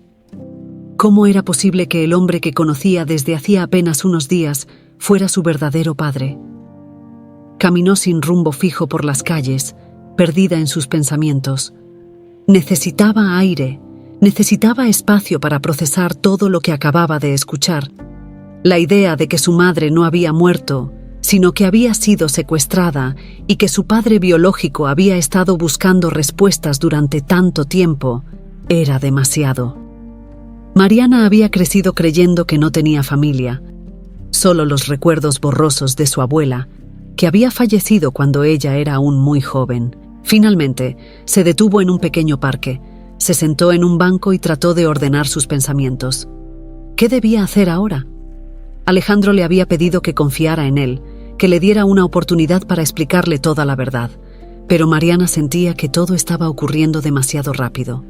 ¿Cómo era posible que el hombre que conocía desde hacía apenas unos días fuera su verdadero padre? Caminó sin rumbo fijo por las calles, perdida en sus pensamientos. Necesitaba aire, necesitaba espacio para procesar todo lo que acababa de escuchar. La idea de que su madre no había muerto, sino que había sido secuestrada y que su padre biológico había estado buscando respuestas durante tanto tiempo, era demasiado. Mariana había crecido creyendo que no tenía familia, solo los recuerdos borrosos de su abuela, que había fallecido cuando ella era aún muy joven. Finalmente, se detuvo en un pequeño parque, se sentó en un banco y trató de ordenar sus pensamientos. ¿Qué debía hacer ahora? Alejandro le había pedido que confiara en él, que le diera una oportunidad para explicarle toda la verdad, pero Mariana sentía que todo estaba ocurriendo demasiado rápido.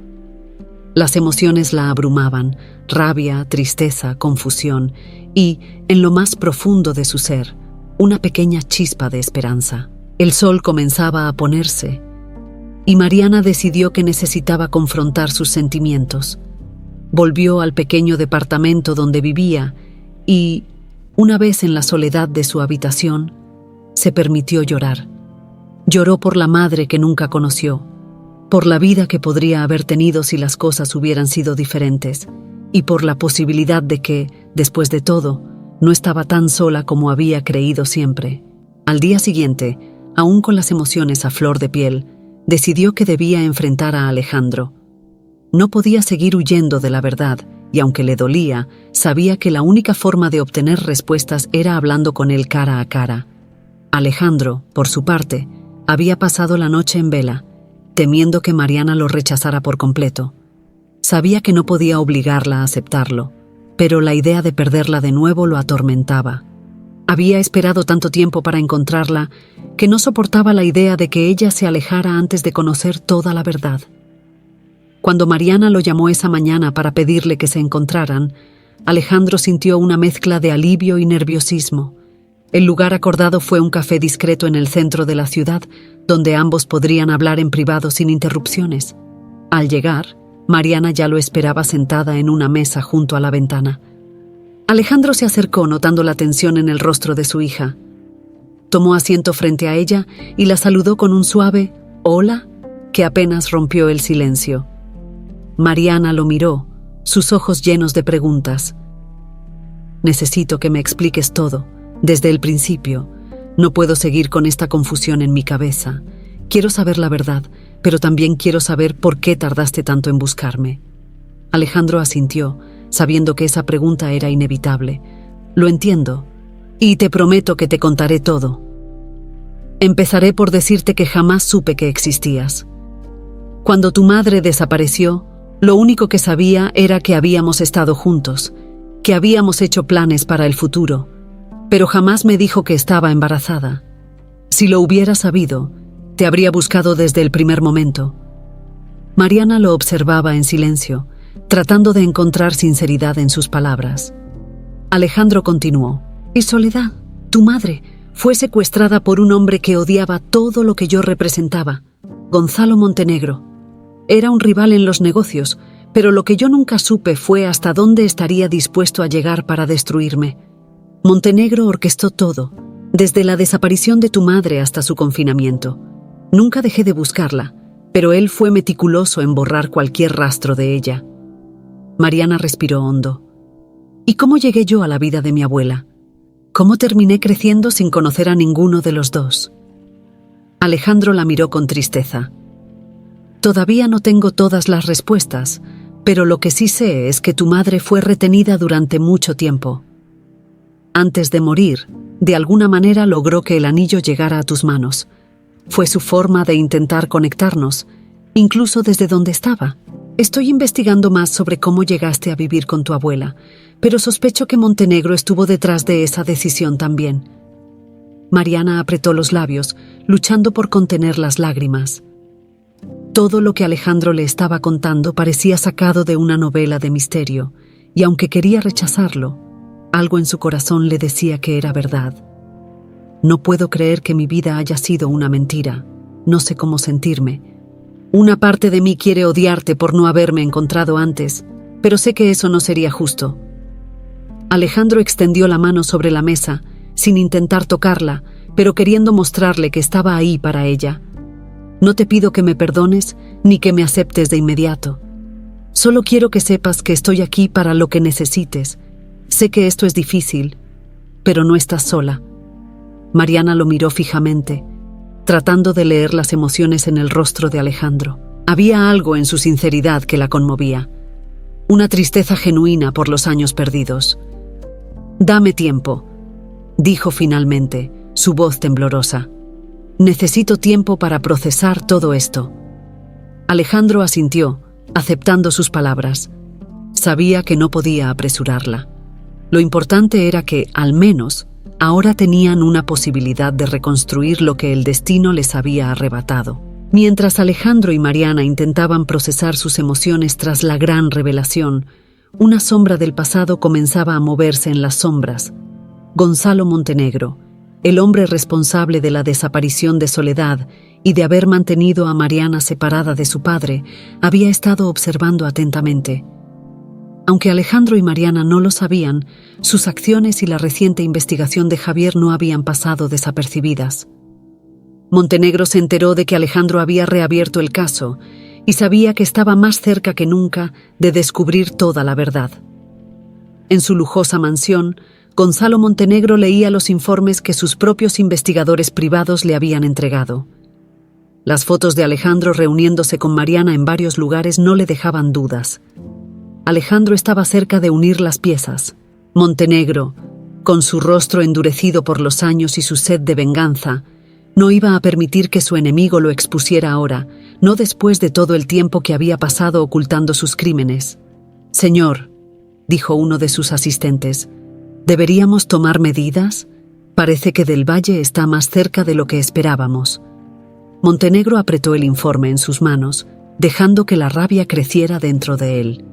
Las emociones la abrumaban, rabia, tristeza, confusión y, en lo más profundo de su ser, una pequeña chispa de esperanza. El sol comenzaba a ponerse, y Mariana decidió que necesitaba confrontar sus sentimientos. Volvió al pequeño departamento donde vivía y, una vez en la soledad de su habitación, se permitió llorar. Lloró por la madre que nunca conoció, por la vida que podría haber tenido si las cosas hubieran sido diferentes, y por la posibilidad de que, después de todo, no estaba tan sola como había creído siempre. Al día siguiente, aún con las emociones a flor de piel, decidió que debía enfrentar a Alejandro. No podía seguir huyendo de la verdad, y aunque le dolía, sabía que la única forma de obtener respuestas era hablando con él cara a cara. Alejandro, por su parte, había pasado la noche en vela, temiendo que Mariana lo rechazara por completo. Sabía que no podía obligarla a aceptarlo, pero la idea de perderla de nuevo lo atormentaba. Había esperado tanto tiempo para encontrarla que no soportaba la idea de que ella se alejara antes de conocer toda la verdad. Cuando Mariana lo llamó esa mañana para pedirle que se encontraran, Alejandro sintió una mezcla de alivio y nerviosismo. El lugar acordado fue un café discreto en el centro de la ciudad, donde ambos podrían hablar en privado sin interrupciones. Al llegar, Mariana ya lo esperaba sentada en una mesa junto a la ventana. Alejandro se acercó notando la tensión en el rostro de su hija. Tomó asiento frente a ella y la saludó con un suave «Hola», que apenas rompió el silencio. Mariana lo miró, sus ojos llenos de preguntas. «Necesito que me expliques todo, desde el principio. No puedo seguir con esta confusión en mi cabeza. Quiero saber la verdad, pero también quiero saber por qué tardaste tanto en buscarme». Alejandro asintió, sabiendo que esa pregunta era inevitable. «Lo entiendo, y te prometo que te contaré todo. Empezaré por decirte que jamás supe que existías. Cuando tu madre desapareció, lo único que sabía era que habíamos estado juntos, que habíamos hecho planes para el futuro, pero jamás me dijo que estaba embarazada. Si lo hubiera sabido, te habría buscado desde el primer momento». Mariana lo observaba en silencio, tratando de encontrar sinceridad en sus palabras. Alejandro continuó. «Y Soledad, tu madre, fue secuestrada por un hombre que odiaba todo lo que yo representaba, Gonzalo Montenegro. Era un rival en los negocios, pero lo que yo nunca supe fue hasta dónde estaría dispuesto a llegar para destruirme. Montenegro orquestó todo, desde la desaparición de tu madre hasta su confinamiento. Nunca dejé de buscarla, pero él fue meticuloso en borrar cualquier rastro de ella». Mariana respiró hondo. «¿Y cómo llegué yo a la vida de mi abuela? ¿Cómo terminé creciendo sin conocer a ninguno de los dos?» Alejandro la miró con tristeza. «Todavía no tengo todas las respuestas, Pero lo que sí sé es que tu madre fue retenida durante mucho tiempo. Antes de morir, de alguna manera logró que el anillo llegara a tus manos. Fue su forma de intentar conectarnos, incluso desde donde estaba. Estoy investigando más sobre cómo llegaste a vivir con tu abuela, pero sospecho que Montenegro estuvo detrás de esa decisión también. Mariana apretó los labios, luchando por contener las lágrimas. Todo lo que Alejandro le estaba contando parecía sacado de una novela de misterio, y aunque quería rechazarlo, algo en su corazón le decía que era verdad. No puedo creer que mi vida haya sido una mentira. No sé cómo sentirme. Una parte de mí quiere odiarte por no haberme encontrado antes, pero sé que eso no sería justo. Alejandro extendió la mano sobre la mesa, sin intentar tocarla, pero queriendo mostrarle que estaba ahí para ella. No te pido que me perdones ni que me aceptes de inmediato. Solo quiero que sepas que estoy aquí para lo que necesites. Sé que esto es difícil, pero no estás sola. Mariana lo miró fijamente, tratando de leer las emociones en el rostro de Alejandro. Había algo en su sinceridad que la conmovía, una tristeza genuina por los años perdidos. «Dame tiempo», dijo finalmente, su voz temblorosa. «Necesito tiempo para procesar todo esto». Alejandro asintió, aceptando sus palabras. Sabía que no podía apresurarla. Lo importante era que, al menos, ahora tenían una posibilidad de reconstruir lo que el destino les había arrebatado. Mientras Alejandro y Mariana intentaban procesar sus emociones tras la gran revelación, una sombra del pasado comenzaba a moverse en las sombras. Gonzalo Montenegro, el hombre responsable de la desaparición de Soledad y de haber mantenido a Mariana separada de su padre, había estado observando atentamente. Aunque Alejandro y Mariana no lo sabían, sus acciones y la reciente investigación de Javier no habían pasado desapercibidas. Montenegro se enteró de que Alejandro había reabierto el caso y sabía que estaba más cerca que nunca de descubrir toda la verdad. En su lujosa mansión, Gonzalo Montenegro leía los informes que sus propios investigadores privados le habían entregado. Las fotos de Alejandro reuniéndose con Mariana en varios lugares no le dejaban dudas. Alejandro estaba cerca de unir las piezas. Montenegro, con su rostro endurecido por los años y su sed de venganza, no iba a permitir que su enemigo lo expusiera ahora, no después de todo el tiempo que había pasado ocultando sus crímenes. «Señor», dijo uno de sus asistentes, «¿deberíamos tomar medidas? Parece que Del Valle está más cerca de lo que esperábamos». Montenegro apretó el informe en sus manos, dejando que la rabia creciera dentro de él.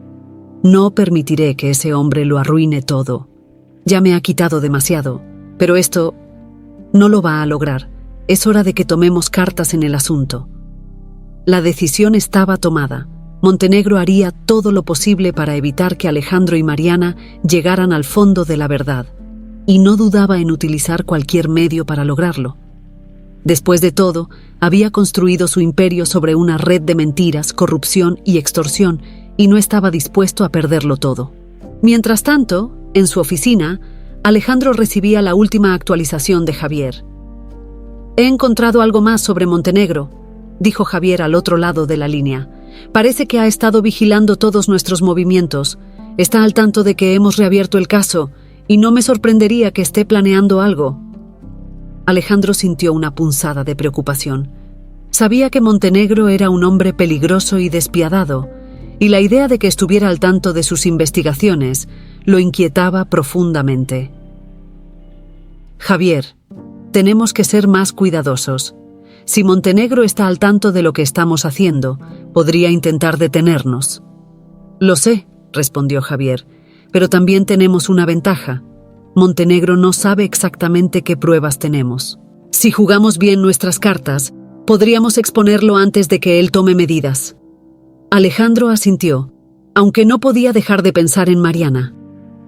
«No permitiré que ese hombre lo arruine todo. Ya me ha quitado demasiado, pero esto no lo va a lograr. Es hora de que tomemos cartas en el asunto». La decisión estaba tomada. Montenegro haría todo lo posible para evitar que Alejandro y Mariana llegaran al fondo de la verdad, y no dudaba en utilizar cualquier medio para lograrlo. Después de todo, había construido su imperio sobre una red de mentiras, corrupción y extorsión, y no estaba dispuesto a perderlo todo. Mientras tanto, en su oficina, Alejandro recibía la última actualización de Javier. «He encontrado algo más sobre Montenegro», dijo Javier al otro lado de la línea. «Parece que ha estado vigilando todos nuestros movimientos. Está al tanto de que hemos reabierto el caso, y no me sorprendería que esté planeando algo». Alejandro sintió una punzada de preocupación. Sabía que Montenegro era un hombre peligroso y despiadado, y la idea de que estuviera al tanto de sus investigaciones lo inquietaba profundamente. «Javier, tenemos que ser más cuidadosos. Si Montenegro está al tanto de lo que estamos haciendo, podría intentar detenernos». «Lo sé», respondió Javier, «pero también tenemos una ventaja. Montenegro no sabe exactamente qué pruebas tenemos. Si jugamos bien nuestras cartas, podríamos exponerlo antes de que él tome medidas». Alejandro asintió, aunque no podía dejar de pensar en Mariana.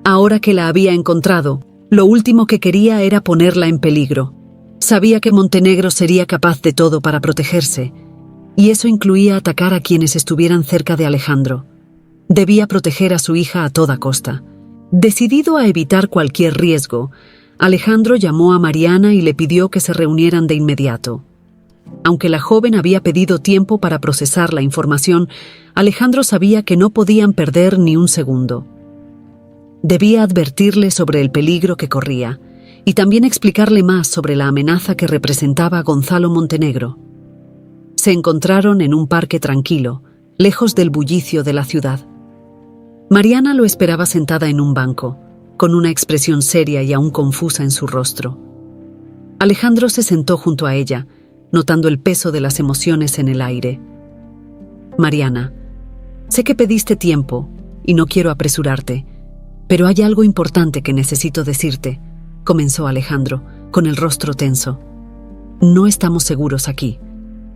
Ahora que la había encontrado, lo último que quería era ponerla en peligro. Sabía que Montenegro sería capaz de todo para protegerse, y eso incluía atacar a quienes estuvieran cerca de Alejandro. Debía proteger a su hija a toda costa. Decidido a evitar cualquier riesgo, Alejandro llamó a Mariana y le pidió que se reunieran de inmediato. Aunque la joven había pedido tiempo para procesar la información, Alejandro sabía que no podían perder ni un segundo. Debía advertirle sobre el peligro que corría y también explicarle más sobre la amenaza que representaba a Gonzalo Montenegro. Se encontraron en un parque tranquilo, lejos del bullicio de la ciudad. Mariana lo esperaba sentada en un banco, con una expresión seria y aún confusa en su rostro. Alejandro se sentó junto a ella, notando el peso de las emociones en el aire. Mariana, sé que pediste tiempo y no quiero apresurarte, pero hay algo importante que necesito decirte, comenzó Alejandro, con el rostro tenso. No estamos seguros aquí.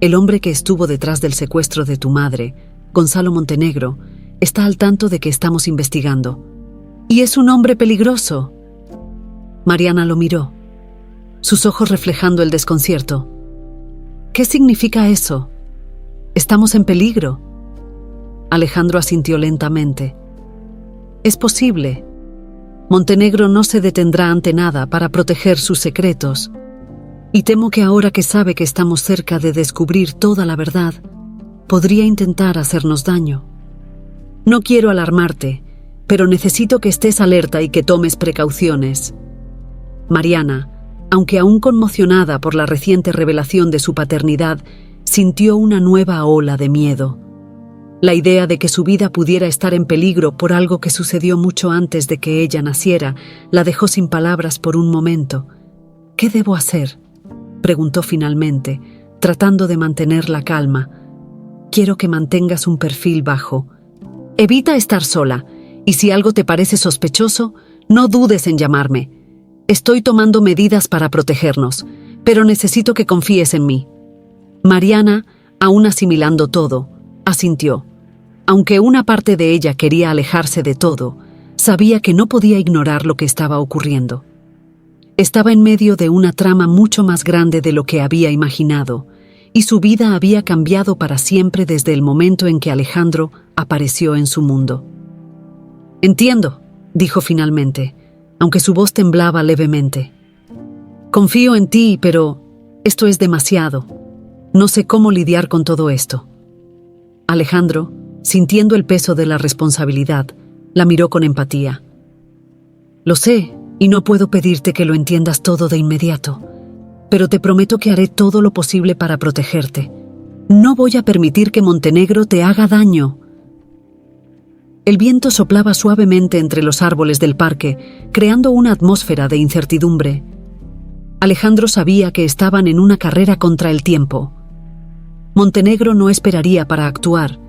El hombre que estuvo detrás del secuestro de tu madre, Gonzalo Montenegro, está al tanto de que estamos investigando. Y es un hombre peligroso. Mariana lo miró, sus ojos reflejando el desconcierto. ¿Qué significa eso? ¿Estamos en peligro? Alejandro asintió lentamente. Es posible. Montenegro no se detendrá ante nada para proteger sus secretos. Y temo que ahora que sabe que estamos cerca de descubrir toda la verdad, podría intentar hacernos daño. No quiero alarmarte, pero necesito que estés alerta y que tomes precauciones. Mariana, aunque aún conmocionada por la reciente revelación de su paternidad, sintió una nueva ola de miedo. La idea de que su vida pudiera estar en peligro por algo que sucedió mucho antes de que ella naciera la dejó sin palabras por un momento. ¿Qué debo hacer?, preguntó finalmente, tratando de mantener la calma. Quiero que mantengas un perfil bajo. Evita estar sola, y si algo te parece sospechoso, no dudes en llamarme. Estoy tomando medidas para protegernos, pero necesito que confíes en mí. Mariana, aún asimilando todo, asintió. Aunque una parte de ella quería alejarse de todo, sabía que no podía ignorar lo que estaba ocurriendo. Estaba en medio de una trama mucho más grande de lo que había imaginado, y su vida había cambiado para siempre desde el momento en que Alejandro apareció en su mundo. Entiendo, dijo finalmente, aunque su voz temblaba levemente. Confío en ti, pero esto es demasiado. No sé cómo lidiar con todo esto. Alejandro, sintiendo el peso de la responsabilidad, la miró con empatía. Lo sé, y no puedo pedirte que lo entiendas todo de inmediato, pero te prometo que haré todo lo posible para protegerte. No voy a permitir que Montenegro te haga daño. El viento soplaba suavemente entre los árboles del parque, creando una atmósfera de incertidumbre. Alejandro sabía que estaban en una carrera contra el tiempo. Montenegro no esperaría para actuar,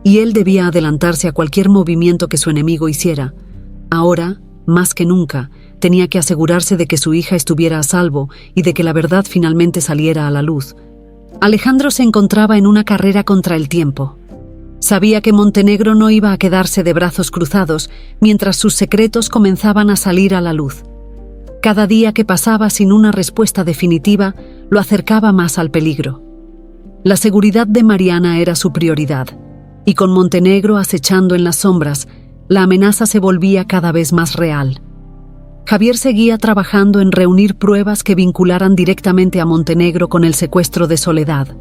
y él debía adelantarse a cualquier movimiento que su enemigo hiciera. Ahora, más que nunca, tenía que asegurarse de que su hija estuviera a salvo y de que la verdad finalmente saliera a la luz. Alejandro se encontraba en una carrera contra el tiempo. Sabía que Montenegro no iba a quedarse de brazos cruzados mientras sus secretos comenzaban a salir a la luz. Cada día que pasaba sin una respuesta definitiva lo acercaba más al peligro. La seguridad de Mariana era su prioridad, y con Montenegro acechando en las sombras, la amenaza se volvía cada vez más real. Javier seguía trabajando en reunir pruebas que vincularan directamente a Montenegro con el secuestro de Soledad.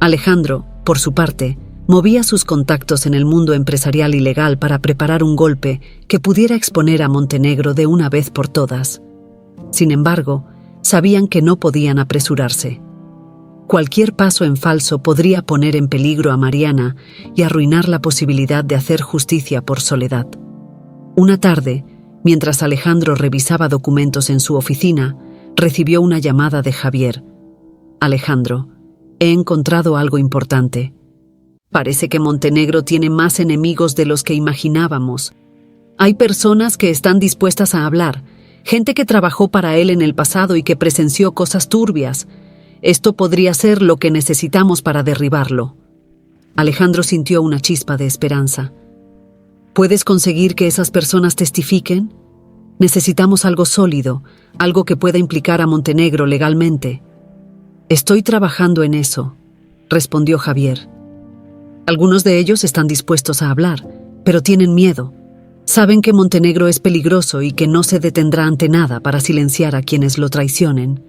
Alejandro, por su parte, movía sus contactos en el mundo empresarial y legal para preparar un golpe que pudiera exponer a Montenegro de una vez por todas. Sin embargo, sabían que no podían apresurarse. Cualquier paso en falso podría poner en peligro a Mariana y arruinar la posibilidad de hacer justicia por Soledad. Una tarde, mientras Alejandro revisaba documentos en su oficina, recibió una llamada de Javier. Alejandro, he encontrado algo importante. Parece que Montenegro tiene más enemigos de los que imaginábamos. Hay personas que están dispuestas a hablar, gente que trabajó para él en el pasado y que presenció cosas turbias. Esto podría ser lo que necesitamos para derribarlo. Alejandro sintió una chispa de esperanza. ¿Puedes conseguir que esas personas testifiquen? Necesitamos algo sólido, algo que pueda implicar a Montenegro legalmente. Estoy trabajando en eso, respondió Javier. Algunos de ellos están dispuestos a hablar, pero tienen miedo. Saben que Montenegro es peligroso y que no se detendrá ante nada para silenciar a quienes lo traicionen.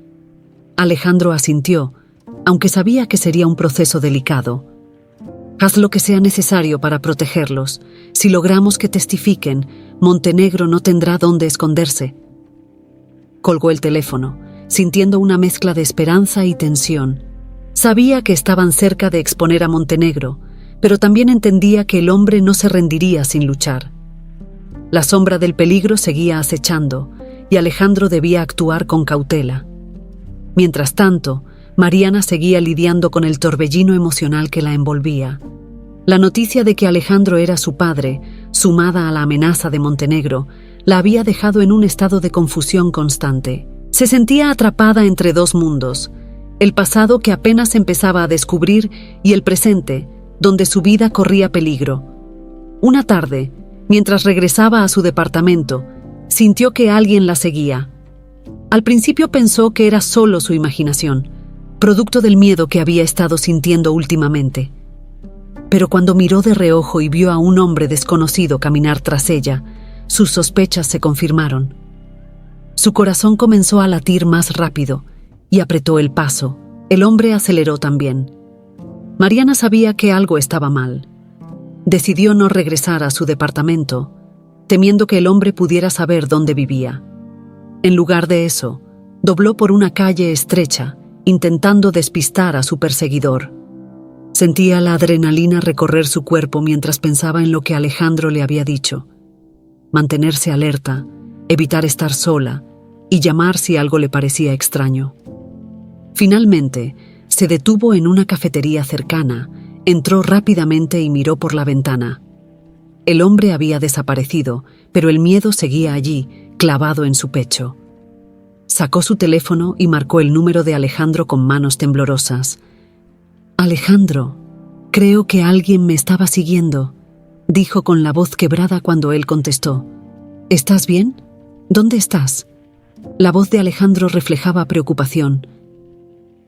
Alejandro asintió, aunque sabía que sería un proceso delicado. Haz lo que sea necesario para protegerlos. Si logramos que testifiquen, Montenegro no tendrá dónde esconderse. Colgó el teléfono, sintiendo una mezcla de esperanza y tensión. Sabía que estaban cerca de exponer a Montenegro, pero también entendía que el hombre no se rendiría sin luchar. La sombra del peligro seguía acechando, y Alejandro debía actuar con cautela. Mientras tanto, Mariana seguía lidiando con el torbellino emocional que la envolvía. La noticia de que Alejandro era su padre, sumada a la amenaza de Montenegro, la había dejado en un estado de confusión constante. Se sentía atrapada entre dos mundos, el pasado que apenas empezaba a descubrir y el presente, donde su vida corría peligro. Una tarde, mientras regresaba a su departamento, sintió que alguien la seguía. Al principio pensó que era solo su imaginación, producto del miedo que había estado sintiendo últimamente. Pero cuando miró de reojo y vio a un hombre desconocido caminar tras ella, sus sospechas se confirmaron. Su corazón comenzó a latir más rápido y apretó el paso. El hombre aceleró también. Mariana sabía que algo estaba mal. Decidió no regresar a su departamento, temiendo que el hombre pudiera saber dónde vivía. En lugar de eso, dobló por una calle estrecha, intentando despistar a su perseguidor. Sentía la adrenalina recorrer su cuerpo mientras pensaba en lo que Alejandro le había dicho. Mantenerse alerta, evitar estar sola y llamar si algo le parecía extraño. Finalmente, se detuvo en una cafetería cercana, entró rápidamente y miró por la ventana. El hombre había desaparecido, pero el miedo seguía allí, clavado en su pecho. Sacó su teléfono y marcó el número de Alejandro con manos temblorosas. «Alejandro, creo que alguien me estaba siguiendo», dijo con la voz quebrada cuando él contestó. «¿Estás bien? ¿Dónde estás?» La voz de Alejandro reflejaba preocupación.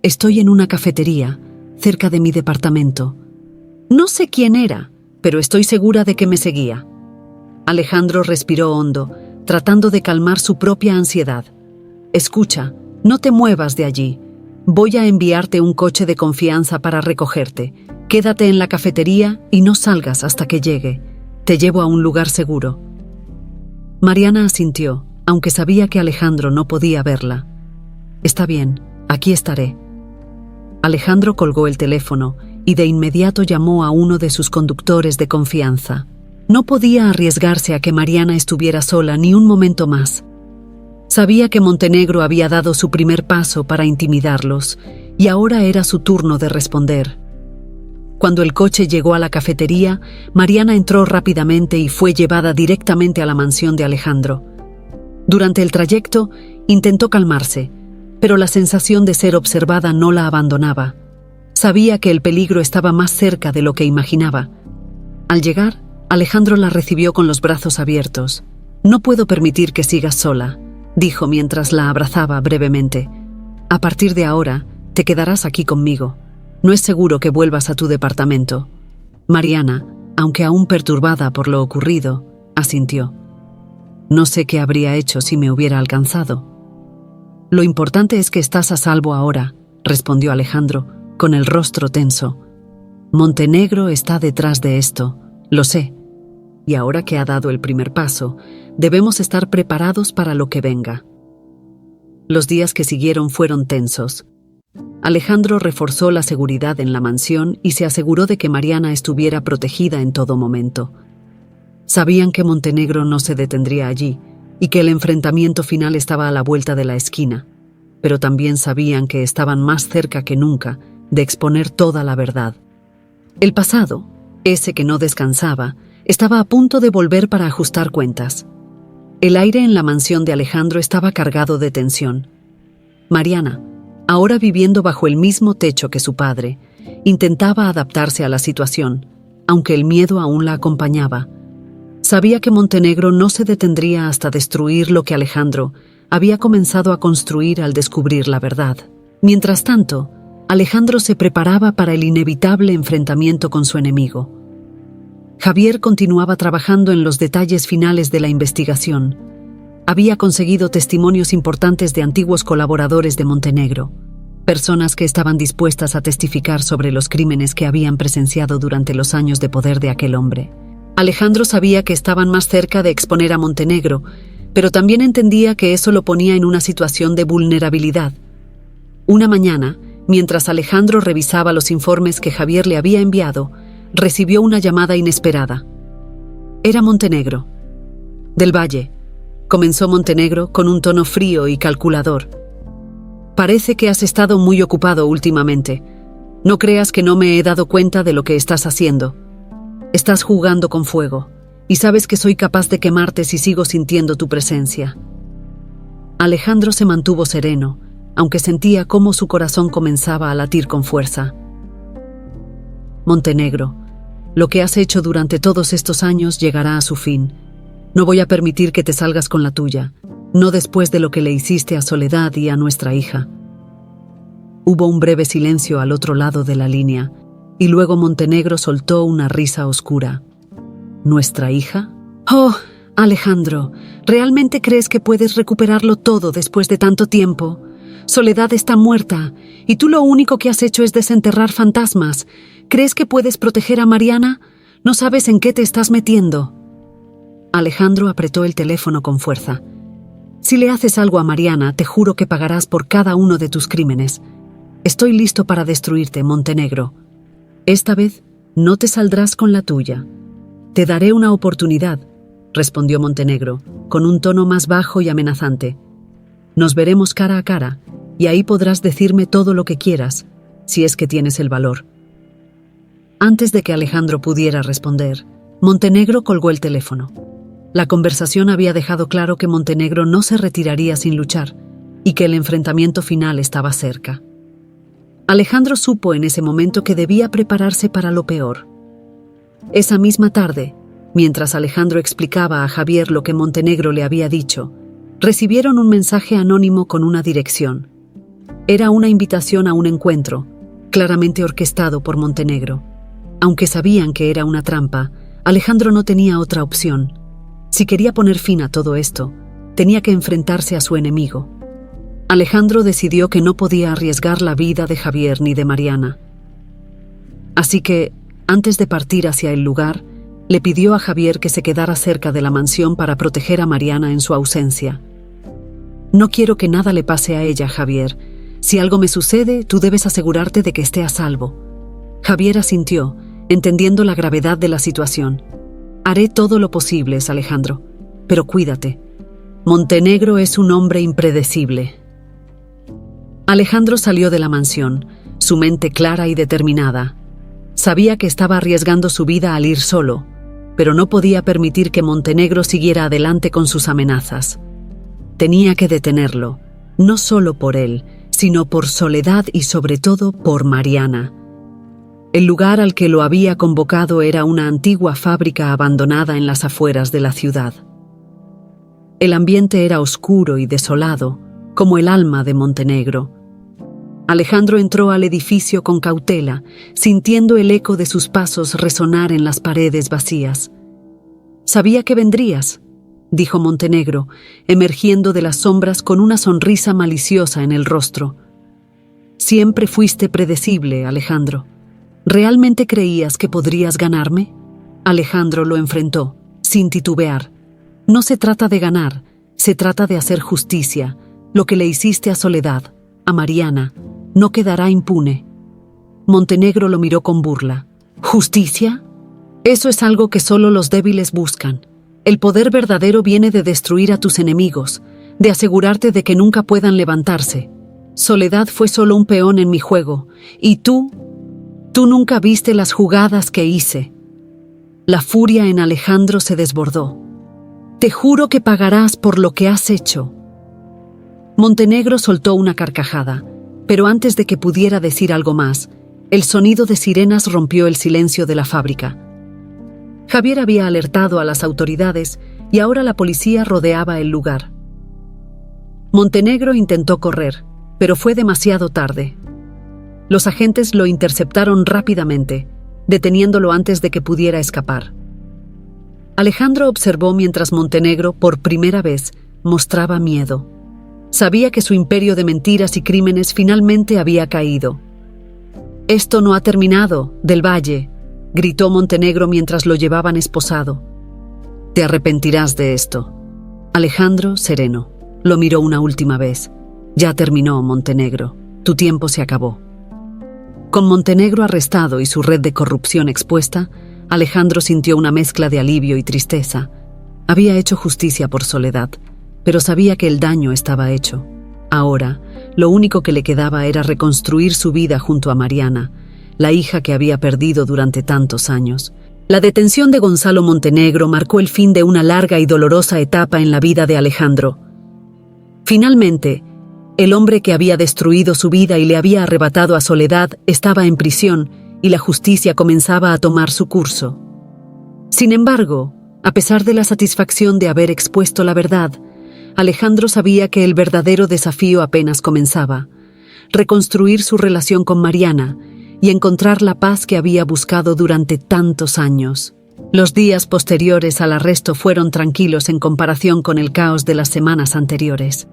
«Estoy en una cafetería, cerca de mi departamento. No sé quién era, pero estoy segura de que me seguía». Alejandro respiró hondo, tratando de calmar su propia ansiedad. «Escucha, no te muevas de allí. Voy a enviarte un coche de confianza para recogerte. Quédate en la cafetería y no salgas hasta que llegue. Te llevo a un lugar seguro». Mariana asintió, aunque sabía que Alejandro no podía verla. «Está bien, aquí estaré». Alejandro colgó el teléfono y de inmediato llamó a uno de sus conductores de confianza. No podía arriesgarse a que Mariana estuviera sola ni un momento más. Sabía que Montenegro había dado su primer paso para intimidarlos, y ahora era su turno de responder. Cuando el coche llegó a la cafetería, Mariana entró rápidamente y fue llevada directamente a la mansión de Alejandro. Durante el trayecto, intentó calmarse, pero la sensación de ser observada no la abandonaba. Sabía que el peligro estaba más cerca de lo que imaginaba. Al llegar, Alejandro la recibió con los brazos abiertos. «No puedo permitir que sigas sola», dijo mientras la abrazaba brevemente. «A partir de ahora, te quedarás aquí conmigo. No es seguro que vuelvas a tu departamento». Mariana, aunque aún perturbada por lo ocurrido, asintió. «No sé qué habría hecho si me hubiera alcanzado». «Lo importante es que estás a salvo ahora», respondió Alejandro, con el rostro tenso. «Montenegro está detrás de esto, lo sé. Y ahora que ha dado el primer paso, debemos estar preparados para lo que venga». Los días que siguieron fueron tensos. Alejandro reforzó la seguridad en la mansión y se aseguró de que Mariana estuviera protegida en todo momento. Sabían que Montenegro no se detendría allí y que el enfrentamiento final estaba a la vuelta de la esquina, pero también sabían que estaban más cerca que nunca de exponer toda la verdad. El pasado, ese que no descansaba, estaba a punto de volver para ajustar cuentas. El aire en la mansión de Alejandro estaba cargado de tensión. Mariana, ahora viviendo bajo el mismo techo que su padre, intentaba adaptarse a la situación, aunque el miedo aún la acompañaba. Sabía que Montenegro no se detendría hasta destruir lo que Alejandro había comenzado a construir al descubrir la verdad. Mientras tanto, Alejandro se preparaba para el inevitable enfrentamiento con su enemigo. Javier continuaba trabajando en los detalles finales de la investigación. Había conseguido testimonios importantes de antiguos colaboradores de Montenegro. Personas que estaban dispuestas a testificar sobre los crímenes que habían presenciado durante los años de poder de aquel hombre. Alejandro sabía que estaban más cerca de exponer a Montenegro, pero también entendía que eso lo ponía en una situación de vulnerabilidad. Una mañana, mientras Alejandro revisaba los informes que Javier le había enviado, recibió una llamada inesperada. Era Montenegro. «Del Valle», comenzó Montenegro con un tono frío y calculador. «Parece que has estado muy ocupado últimamente. No creas que no me he dado cuenta de lo que estás haciendo. Estás jugando con fuego, y sabes que soy capaz de quemarte si sigo sintiendo tu presencia». Alejandro se mantuvo sereno, aunque sentía cómo su corazón comenzaba a latir con fuerza. «Montenegro, lo que has hecho durante todos estos años llegará a su fin. No voy a permitir que te salgas con la tuya, no después de lo que le hiciste a Soledad y a nuestra hija». Hubo un breve silencio al otro lado de la línea, y luego Montenegro soltó una risa oscura. «¿Nuestra hija? Oh, Alejandro, ¿realmente crees que puedes recuperarlo todo después de tanto tiempo? Soledad está muerta, y tú lo único que has hecho es desenterrar fantasmas. ¿Crees que puedes proteger a Mariana? No sabes en qué te estás metiendo». Alejandro apretó el teléfono con fuerza. «Si le haces algo a Mariana, te juro que pagarás por cada uno de tus crímenes. Estoy listo para destruirte, Montenegro. Esta vez no te saldrás con la tuya. Te daré una oportunidad», respondió Montenegro, con un tono más bajo y amenazante. «Nos veremos cara a cara, y ahí podrás decirme todo lo que quieras, si es que tienes el valor». Antes de que Alejandro pudiera responder, Montenegro colgó el teléfono. La conversación había dejado claro que Montenegro no se retiraría sin luchar, y que el enfrentamiento final estaba cerca. Alejandro supo en ese momento que debía prepararse para lo peor. Esa misma tarde, mientras Alejandro explicaba a Javier lo que Montenegro le había dicho, recibieron un mensaje anónimo con una dirección. Era una invitación a un encuentro, claramente orquestado por Montenegro. Aunque sabían que era una trampa, Alejandro no tenía otra opción. Si quería poner fin a todo esto, tenía que enfrentarse a su enemigo. Alejandro decidió que no podía arriesgar la vida de Javier ni de Mariana. Así que, antes de partir hacia el lugar, le pidió a Javier que se quedara cerca de la mansión para proteger a Mariana en su ausencia. «No quiero que nada le pase a ella, Javier. Si algo me sucede, tú debes asegurarte de que esté a salvo». Javier asintió, entendiendo la gravedad de la situación. «Haré todo lo posible, Alejandro, pero cuídate. Montenegro es un hombre impredecible». Alejandro salió de la mansión, su mente clara y determinada. Sabía que estaba arriesgando su vida al ir solo, pero no podía permitir que Montenegro siguiera adelante con sus amenazas. Tenía que detenerlo, no solo por él, sino por Soledad y sobre todo por Mariana. El lugar al que lo había convocado era una antigua fábrica abandonada en las afueras de la ciudad. El ambiente era oscuro y desolado, como el alma de Montenegro. Alejandro entró al edificio con cautela, sintiendo el eco de sus pasos resonar en las paredes vacías. «Sabía que vendrías», dijo Montenegro, emergiendo de las sombras con una sonrisa maliciosa en el rostro. «Siempre fuiste predecible, Alejandro. ¿Realmente creías que podrías ganarme?». Alejandro lo enfrentó, sin titubear. «No se trata de ganar, se trata de hacer justicia. Lo que le hiciste a Soledad, a Mariana, no quedará impune». Montenegro lo miró con burla. «¿Justicia? Eso es algo que solo los débiles buscan. El poder verdadero viene de destruir a tus enemigos, de asegurarte de que nunca puedan levantarse. Soledad fue solo un peón en mi juego, y tú nunca viste las jugadas que hice». La furia en Alejandro se desbordó. «Te juro que pagarás por lo que has hecho». Montenegro soltó una carcajada, pero antes de que pudiera decir algo más, el sonido de sirenas rompió el silencio de la fábrica. Javier había alertado a las autoridades y ahora la policía rodeaba el lugar. Montenegro intentó correr, pero fue demasiado tarde. Los agentes lo interceptaron rápidamente, deteniéndolo antes de que pudiera escapar. Alejandro observó mientras Montenegro, por primera vez, mostraba miedo. Sabía que su imperio de mentiras y crímenes finalmente había caído. «Esto no ha terminado, Del Valle», gritó Montenegro mientras lo llevaban esposado. «Te arrepentirás de esto». Alejandro, sereno, lo miró una última vez. «Ya terminó, Montenegro. Tu tiempo se acabó». Con Montenegro arrestado y su red de corrupción expuesta, Alejandro sintió una mezcla de alivio y tristeza. Había hecho justicia por Soledad, pero sabía que el daño estaba hecho. Ahora, lo único que le quedaba era reconstruir su vida junto a Mariana, la hija que había perdido durante tantos años. La detención de Gonzalo Montenegro marcó el fin de una larga y dolorosa etapa en la vida de Alejandro. Finalmente, el hombre que había destruido su vida y le había arrebatado a Soledad estaba en prisión y la justicia comenzaba a tomar su curso. Sin embargo, a pesar de la satisfacción de haber expuesto la verdad, Alejandro sabía que el verdadero desafío apenas comenzaba: reconstruir su relación con Mariana y encontrar la paz que había buscado durante tantos años. Los días posteriores al arresto fueron tranquilos en comparación con el caos de las semanas anteriores.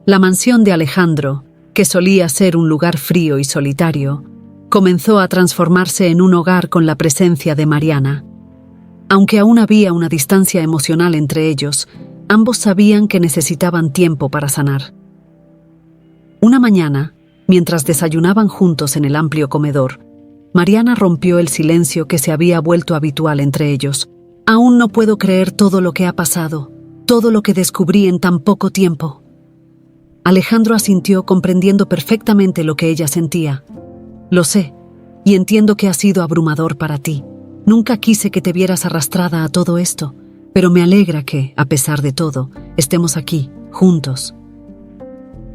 La mansión de Alejandro, que solía ser un lugar frío y solitario, comenzó a transformarse en un hogar con la presencia de Mariana. Aunque aún había una distancia emocional entre ellos, ambos sabían que necesitaban tiempo para sanar. Una mañana, mientras desayunaban juntos en el amplio comedor, Mariana rompió el silencio que se había vuelto habitual entre ellos. «Aún no puedo creer todo lo que ha pasado, todo lo que descubrí en tan poco tiempo». Alejandro asintió, comprendiendo perfectamente lo que ella sentía. «Lo sé, y entiendo que ha sido abrumador para ti. Nunca quise que te vieras arrastrada a todo esto, pero me alegra que, a pesar de todo, estemos aquí, juntos».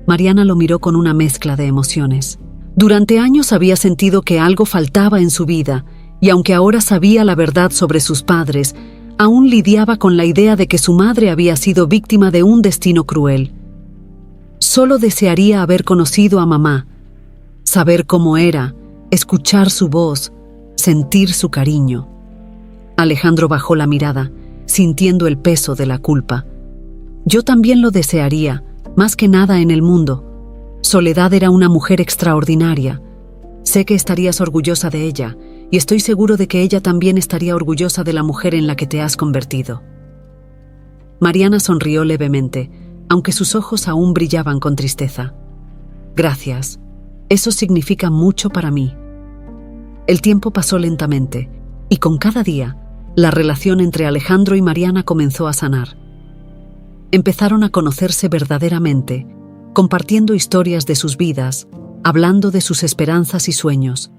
Mariana lo miró con una mezcla de emociones. Durante años había sentido que algo faltaba en su vida, y aunque ahora sabía la verdad sobre sus padres, aún lidiaba con la idea de que su madre había sido víctima de un destino cruel. Solo desearía haber conocido a mamá, saber cómo era, escuchar su voz, sentir su cariño. Alejandro bajó la mirada, sintiendo el peso de la culpa. «Yo también lo desearía, más que nada en el mundo. Soledad era una mujer extraordinaria. Sé que estarías orgullosa de ella, y estoy seguro de que ella también estaría orgullosa de la mujer en la que te has convertido». Mariana sonrió levemente, aunque sus ojos aún brillaban con tristeza. «Gracias. Eso significa mucho para mí». El tiempo pasó lentamente, y con cada día, la relación entre Alejandro y Mariana comenzó a sanar. Empezaron a conocerse verdaderamente, compartiendo historias de sus vidas, hablando de sus esperanzas y sueños.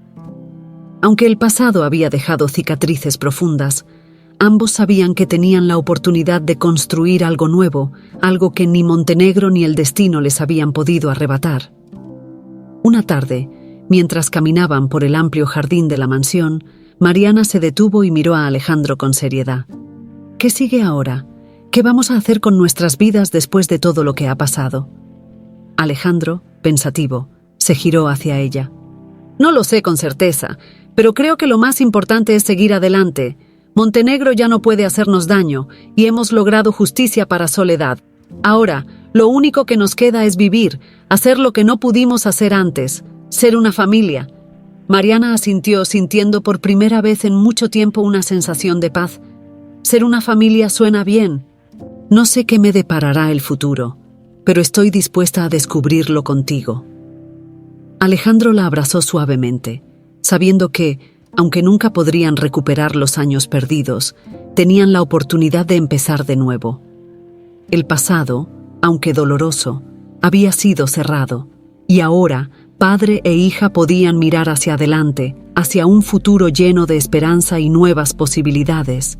Aunque el pasado había dejado cicatrices profundas, ambos sabían que tenían la oportunidad de construir algo nuevo, algo que ni Montenegro ni el destino les habían podido arrebatar. Una tarde, mientras caminaban por el amplio jardín de la mansión, Mariana se detuvo y miró a Alejandro con seriedad. «¿Qué sigue ahora? ¿Qué vamos a hacer con nuestras vidas después de todo lo que ha pasado?» Alejandro, pensativo, se giró hacia ella. «No lo sé con certeza, pero creo que lo más importante es seguir adelante. Montenegro ya no puede hacernos daño y hemos logrado justicia para Soledad. Ahora, lo único que nos queda es vivir, hacer lo que no pudimos hacer antes, ser una familia». Mariana asintió, sintiendo por primera vez en mucho tiempo una sensación de paz. «Ser una familia suena bien. No sé qué me deparará el futuro, pero estoy dispuesta a descubrirlo contigo». Alejandro la abrazó suavemente, sabiendo que, aunque nunca podrían recuperar los años perdidos, tenían la oportunidad de empezar de nuevo. El pasado, aunque doloroso, había sido cerrado, y ahora padre e hija podían mirar hacia adelante, hacia un futuro lleno de esperanza y nuevas posibilidades.